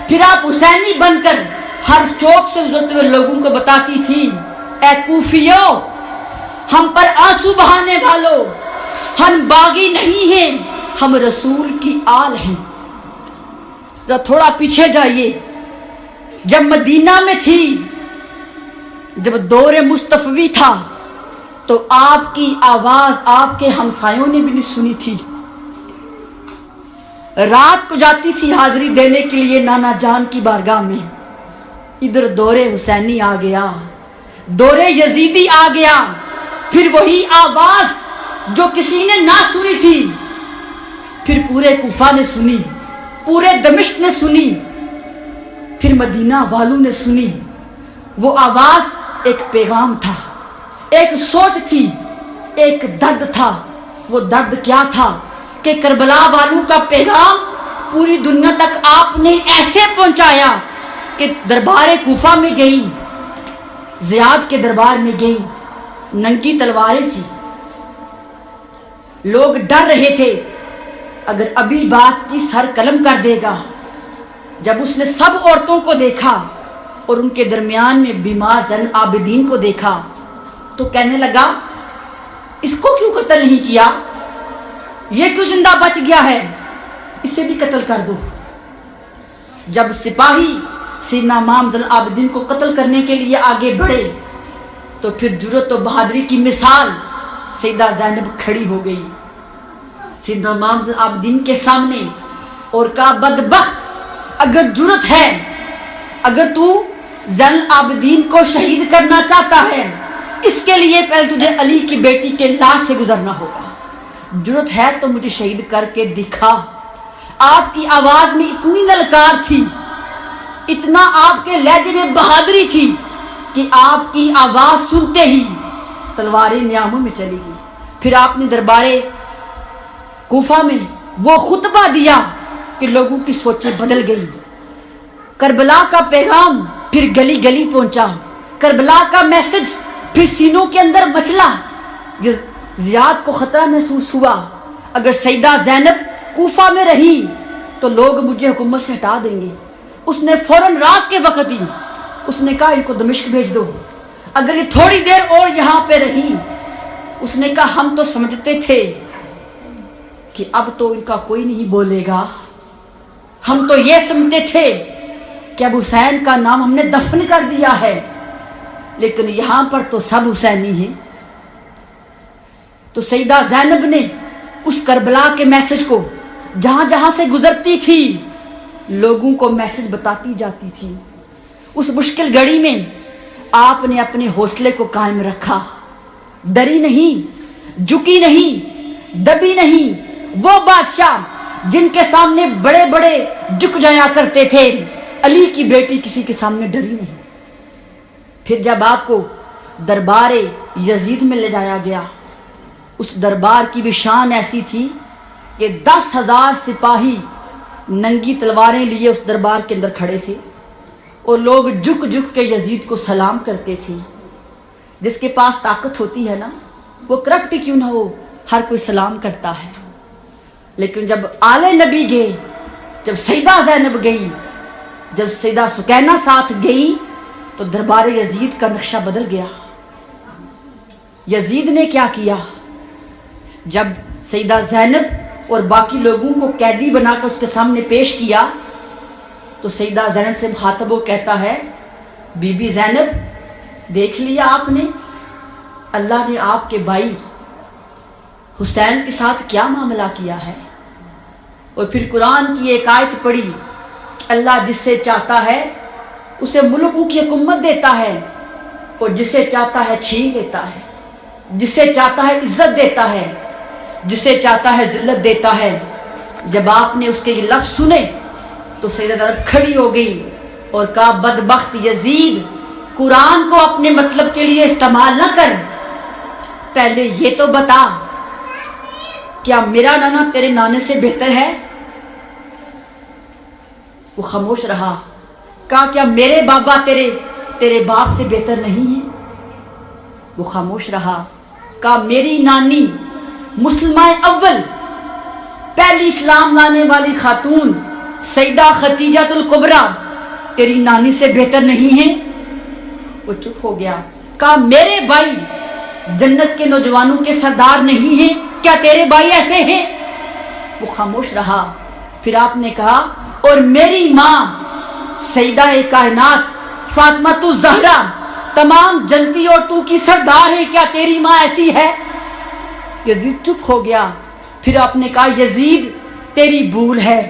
پھر آپ حسینی بن کر ہر چوک سے گزرتے ہوئے لوگوں کو بتاتی تھی، اے کوفیو، ہم پر آنسو بہانے والوں، ہم باغی نہیں ہیں، ہم رسول کی آل ہیں. ذرا تھوڑا پیچھے جائیے. جب مدینہ میں تھی، جب دور مصطفی تھا تو آپ کی آواز آپ کے ہمسایوں نے بھی نہیں سنی تھی. رات کو جاتی تھی حاضری دینے کے لیے نانا جان کی بارگاہ میں. ادھر دور حسینی آ گیا، دور یزیدی آ گیا. پھر وہی آواز جو کسی نے نہ سنی تھی پھر پورے کوفہ نے سنی، پورے دمشق نے سنی، پھر مدینہ والوں نے سنی. وہ آواز ایک پیغام تھا، ایک سوچ تھی، ایک درد تھا. وہ درد کیا تھا کہ کربلا والوں کا پیغام پوری دنیا تک آپ نے ایسے پہنچایا کہ دربار کوفہ میں گئی، زیاد کے دربار میں گئی، ننگی تلواریں تھی، لوگ ڈر رہے تھے اگر ابھی بات کی سر قلم کر دے گا. جب اس نے سب عورتوں کو دیکھا اور ان کے درمیان میں بیمار زین عابدین کو دیکھا تو کہنے لگا اس کو کیوں قتل نہیں کیا، یہ کیوں زندہ بچ گیا ہے، اسے بھی قتل کر دو. جب سپاہی سیدنا امام زین عابدین کو قتل کرنے کے لیے آگے بڑھے تو پھر جرأت و بہادری کی مثال سیدہ زینب کھڑی ہو گئی سیدنا امام زین عابدین کے سامنے اور کہا بدبخت، اگر جرأت ہے، اگر تو زین العابدین کو شہید کرنا چاہتا ہے اس کے لیے پہلے تجھے علی کی بیٹی کے لاش سے گزرنا ہوگا. ضرورت ہے تو مجھے شہید کر کے دکھا. آپ کی آواز میں اتنی للکار تھی, اتنا آپ کے لہجے میں بہادری تھی کہ آپ کی آواز سنتے ہی تلواریں نیاموں میں چلی گئی. پھر آپ نے دربارے کوفہ میں وہ خطبہ دیا کہ لوگوں کی سوچیں بدل گئی. کربلا کا پیغام پھر گلی گلی پہنچا, کربلا کا میسج پھر سینوں کے اندر مچلا. زیاد کو خطرہ محسوس ہوا اگر سیدہ زینب کوفہ میں رہی تو لوگ مجھے حکومت سے ہٹا دیں گے. اس نے فوراً رات کے وقت ہی اس نے کہا ان کو دمشق بھیج دو. اگر یہ تھوڑی دیر اور یہاں پہ رہی, اس نے کہا ہم تو سمجھتے تھے کہ اب تو ان کا کوئی نہیں بولے گا, ہم تو یہ سمجھتے تھے کہ اب حسین کا نام ہم نے دفن کر دیا ہے, لیکن یہاں پر تو سب حسینی ہیں. تو سیدہ زینب نے اس کربلا کے میسج کو جہاں جہاں سے گزرتی تھی لوگوں کو میسج بتاتی جاتی تھی. اس مشکل گھڑی میں آپ نے اپنے حوصلے کو قائم رکھا, ڈری نہیں, جھکی نہیں, دبی نہیں. وہ بادشاہ جن کے سامنے بڑے بڑے جھک جایا کرتے تھے, علی کی بیٹی کسی کے سامنے ڈری نہیں. پھر جب آپ کو دربار یزید میں لے جایا گیا, اس دربار کی بھی شان ایسی تھی کہ 10,000 سپاہی ننگی تلواریں لیے اس دربار کے اندر کھڑے تھے اور لوگ جھک جھک کے یزید کو سلام کرتے تھے. جس کے پاس طاقت ہوتی ہے نا, وہ کرپٹ کیوں نہ ہو, ہر کوئی سلام کرتا ہے. لیکن جب آل نبی گئے, جب سیدہ زینب گئی, جب سیدہ سکینہ ساتھ گئی تو دربار یزید کا نقشہ بدل گیا. یزید نے کیا کیا, جب سیدہ زینب اور باقی لوگوں کو قیدی بنا کر اس کے سامنے پیش کیا تو سیدہ زینب سے مخاطب وہ کہتا ہے, بی بی زینب دیکھ لیا آپ نے, اللہ نے آپ کے بھائی حسین کے ساتھ کیا معاملہ کیا ہے. اور پھر قرآن کی ایک آیت پڑھی کہ اللہ جس سے چاہتا ہے اسے ملکوں کی حکومت دیتا ہے اور جسے چاہتا ہے چھین لیتا ہے, جسے چاہتا ہے عزت دیتا ہے, جسے چاہتا ہے ذلت دیتا ہے. جب آپ نے اس کے یہ لفظ سنے تو سیدہ زینب کھڑی ہو گئی اور کہا بدبخت یزید, قرآن کو اپنے مطلب کے لیے استعمال نہ کر, پہلے یہ تو بتا کیا میرا نانا تیرے نانے سے بہتر ہے. وہ خاموش رہا. کہا کیا میرے بابا تیرے باپ سے بہتر نہیں ہیں. وہ خاموش رہا. کہا میری نانی مسلمہ اول پہلی اسلام لانے والی خاتون سیدہ خدیجہ الکبریٰ تیری نانی سے بہتر نہیں ہیں. وہ چپ ہو گیا. کہا میرے بھائی جنت کے نوجوانوں کے سردار نہیں ہیں, کیا تیرے بھائی ایسے ہیں. وہ خاموش رہا. پھر آپ نے کہا اور میری ماں سیدہ کائنات فاطمہ الزہرا تمام جنتی عورتوں کی سردار ہے, کیا تیری ماں ایسی ہے. یزید چپ ہو گیا. پھر آپ نے کہا یزید تیری بھول ہے,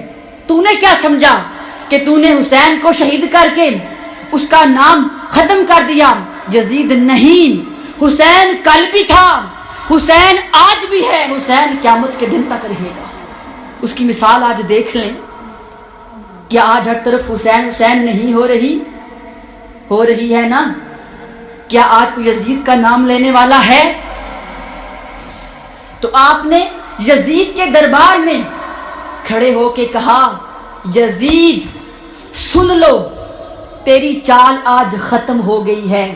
تو نے کیا سمجھا کہ تو نے حسین کو شہید کر کے اس کا نام ختم کر دیا. یزید نہیں, حسین کل بھی تھا, حسین آج بھی ہے, حسین قیامت کے دن تک رہے گا. اس کی مثال آج دیکھ لیں. کیا آج ہر طرف حسین حسین نہیں ہو رہی ہے نا. کیا آج کوئی یزید کا نام لینے والا ہے. تو آپ نے یزید کے دربار میں کھڑے ہو کے کہا یزید سن لو, تیری چال آج ختم ہو گئی ہے.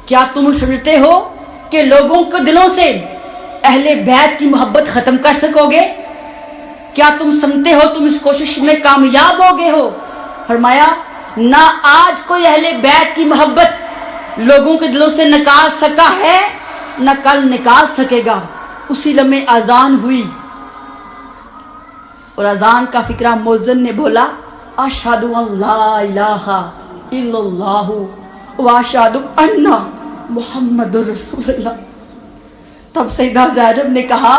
کیا تم سمجھتے ہو کہ لوگوں کے دلوں سے اہل بیت کی محبت ختم کر سکو گے. کیا تم سمجھتے ہو تم اس کوشش میں کامیاب ہو گئے ہو. فرمایا نہ آج کوئی اہل بیت کی محبت لوگوں کے دلوں سے نکال سکا ہے, نہ کل نکال سکے گا. اسی لمحے اذان ہوئی اور اذان کا فکرہ مؤذن نے بولا اشہد ان لا الہ الا اللہ واشہد ان محمد رسول اللہ. تب سیدہ زینب نے کہا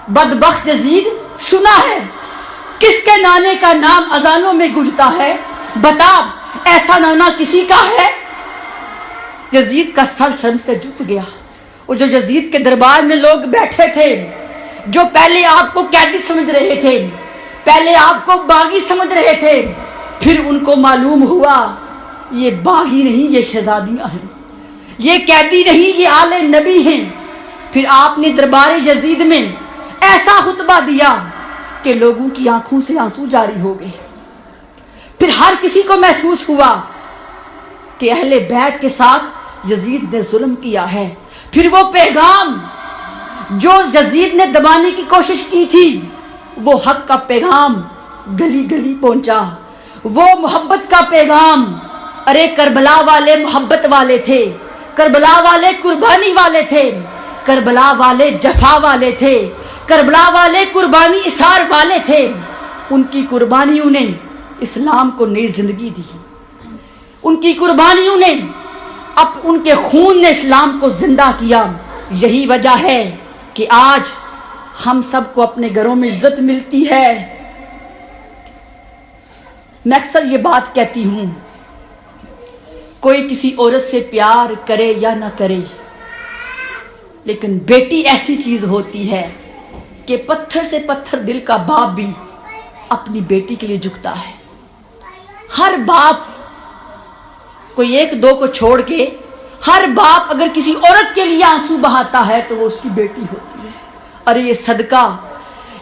بدبخت یزید سنا ہے کس کے نانے کا نام اذانوں میں گونجتا ہے. بتا ایسا نانا کسی کا ہے؟ یزید کا سر شرم سے جھک گیا. اور جو یزید کے دربار میں لوگ بیٹھے تھے، جو پہلے آپ کو قیدی سمجھ رہے تھے، پہلے آپ کو باغی سمجھ رہے تھے، پھر ان کو معلوم ہوا یہ باغی نہیں، یہ شہزادیاں ہیں، یہ قیدی نہیں، یہ آل نبی ہیں. پھر آپ نے دربار یزید میں ایسا خطبہ دیا کہ لوگوں کی آنکھوں سے آنسو جاری ہو گئے. پھر ہر کسی کو محسوس ہوا کہ اہل بیت کے ساتھ یزید نے ظلم کیا ہے. پھر وہ پیغام جو یزید نے دبانے کی کوشش کی تھی، وہ حق کا پیغام گلی گلی پہنچا، وہ محبت کا پیغام. ارے کربلا والے محبت والے تھے، کربلا والے قربانی والے تھے، کربلا والے جفا والے تھے، کربلا والے قربانی اثار والے تھے. ان کی قربانیوں نے اسلام کو نئی زندگی دی، ان کی قربانیوں نے ان کے خون نے اسلام کو زندہ کیا. یہی وجہ ہے کہ آج ہم سب کو اپنے گھروں میں عزت ملتی ہے. میں اکثر یہ بات کہتی ہوں، کوئی کسی عورت سے پیار کرے یا نہ کرے، لیکن بیٹی ایسی چیز ہوتی ہے کہ پتھر سے پتھر دل کا باپ بھی اپنی بیٹی کے لیے جھکتا ہے. ہر باپ کوئی ایک دو کو چھوڑ کے ہر باپ اگر کسی عورت کے لیے آنسو بہاتا ہے تو وہ اس کی بیٹی ہوتی ہے. ارے یہ صدقہ،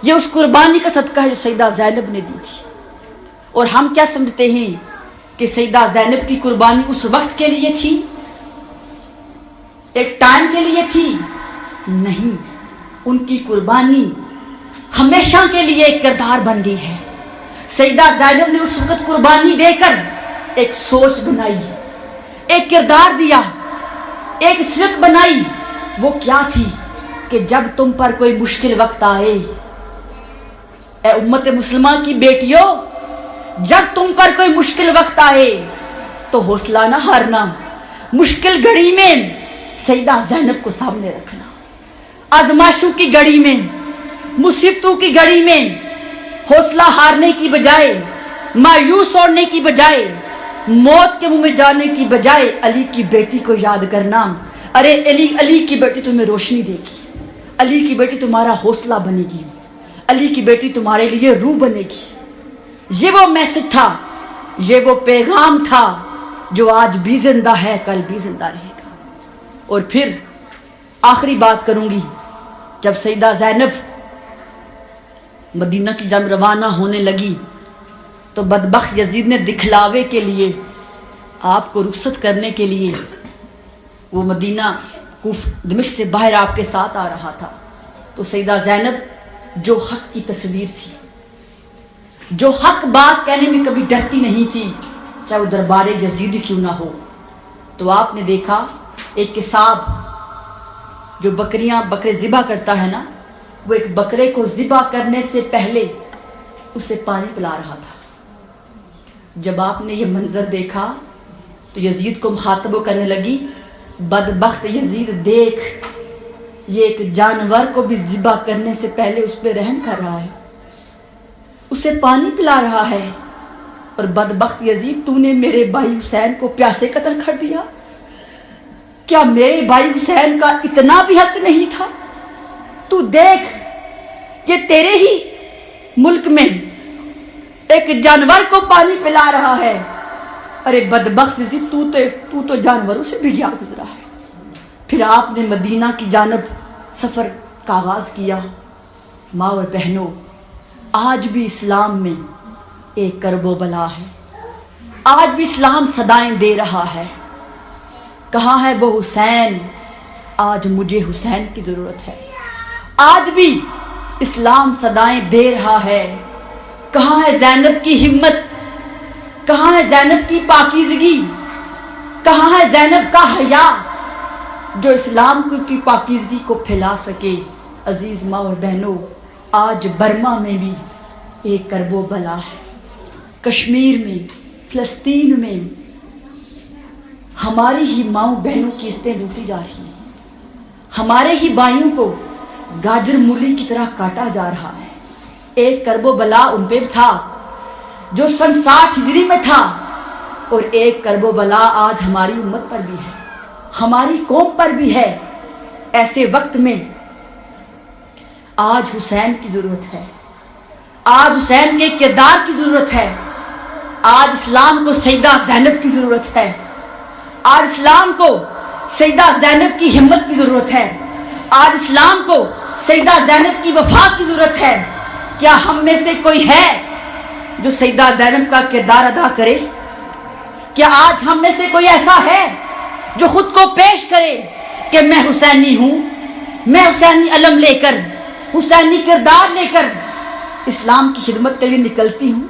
یہ اس قربانی کا صدقہ ہے جو سیدہ زینب نے دی تھی. اور ہم کیا سمجھتے ہیں کہ سیدہ زینب کی قربانی اس وقت کے لیے تھی، ایک ٹائم کے لیے تھی؟ نہیں، ان کی قربانی ہمیشہ کے لیے ایک کردار بن گئی ہے. سیدہ زینب نے اس وقت قربانی دے کر ایک سوچ بنائی، ایک کردار دیا، ایک سیرت بنائی. وہ کیا تھی کہ جب تم پر کوئی مشکل وقت آئے، اے امت مسلمہ کی بیٹیوں، جب تم پر کوئی مشکل وقت آئے تو حوصلہ نہ ہارنا، مشکل گھڑی میں سیدہ زینب کو سامنے رکھنا. آزمائشوں کی گھڑی میں، مصیبتوں کی گھڑی میں حوصلہ ہارنے کی بجائے، مایوس ہونے کی بجائے، موت کے منہ میں جانے کی بجائے علی کی بیٹی کو یاد کرنا. ارے علی کی بیٹی تمہیں روشنی دے گی، علی کی بیٹی تمہارا حوصلہ بنے گی، علی کی بیٹی تمہارے لیے روح بنے گی. یہ وہ میسج تھا، یہ وہ پیغام تھا جو آج بھی زندہ ہے، کل بھی زندہ رہے گا. اور پھر آخری بات کروں گی، جب سیدہ زینب مدینہ کی جانب روانہ ہونے لگی تو بدبخت یزید نے دکھلاوے کے لیے، آپ کو رخصت کرنے کے لیے، وہ مدینہ دمشق سے باہر آپ کے ساتھ آ رہا تھا. تو سیدہ زینب جو حق کی تصویر تھی، جو حق بات کہنے میں کبھی ڈرتی نہیں تھی، چاہے وہ دربار یزید کیوں نہ ہو. تو آپ نے دیکھا ایک قصاب جو بکرے ذبح کرتا ہے نا، وہ ایک بکرے کو ذبح کرنے سے پہلے اسے پانی پلا رہا تھا. جب آپ نے یہ منظر دیکھا تو یزید کو مخاطب کرنے لگی، بدبخت یزید دیکھ، یہ ایک جانور کو بھی ذبح کرنے سے پہلے اس پہ رحم کر رہا ہے، اسے پانی پلا رہا ہے. اور بدبخت یزید، تو نے میرے بھائی حسین کو پیاسے قتل کر دیا. کیا میرے بھائی حسین کا اتنا بھی حق نہیں تھا؟ تو دیکھ، یہ تیرے ہی ملک میں ایک جانور کو پانی پلا رہا ہے. ارے بدبخت یزید، تو تو جانوروں سے بھی گیا گزرا ہے. پھر آپ نے مدینہ کی جانب سفر کا آغاز کیا. ماں اور بہنوں، آج بھی اسلام میں ایک کرب و بلا ہے، آج بھی اسلام صدائیں دے رہا ہے. کہاں ہے وہ حسین؟ آج مجھے حسین کی ضرورت ہے. آج بھی اسلام صدائیں دے رہا ہے. کہاں ہے زینب کی ہمت؟ کہاں ہے زینب کی پاکیزگی؟ کہاں ہے زینب کا حیا جو اسلام کی پاکیزگی کو پھیلا سکے؟ عزیز ماں اور بہنوں، آج برما میں بھی ایک کرب و بلا ہے. کشمیر میں، فلسطین میں ہماری ہی ماؤں بہنوں کی عزتیں لوٹی جا رہی ہیں. ہمارے ہی بھائیوں کو گاجر مولی کی طرح کاٹا جا رہا ہے. ایک کرب و بلا ان پہ تھا جو سن 60 ہجری میں تھا. اور ایک کرب و بلا آج ہماری امت پر بھی ہے، ہماری قوم پر بھی ہے۔ ایسے وقت میں آج حسین کی ضرورت ہے، آج حسین کے کردار کی ضرورت ہے، آج اسلام کو سیدہ زینب کی ضرورت ہے، آج اسلام کو سیدہ زینب کی ہمت کی ضرورت ہے، آج اسلام کو سیدہ زینب کی وفا کی ضرورت ہے۔ کیا ہم میں سے کوئی ہے جو سیدہ زینب کا کردار ادا کرے؟ کیا آج ہم میں سے کوئی ایسا ہے جو خود کو پیش کرے کہ میں حسینی ہوں، میں حسینی علم لے کر، حسینی کردار لے کر اسلام کی خدمت کے لیے نکلتی ہوں؟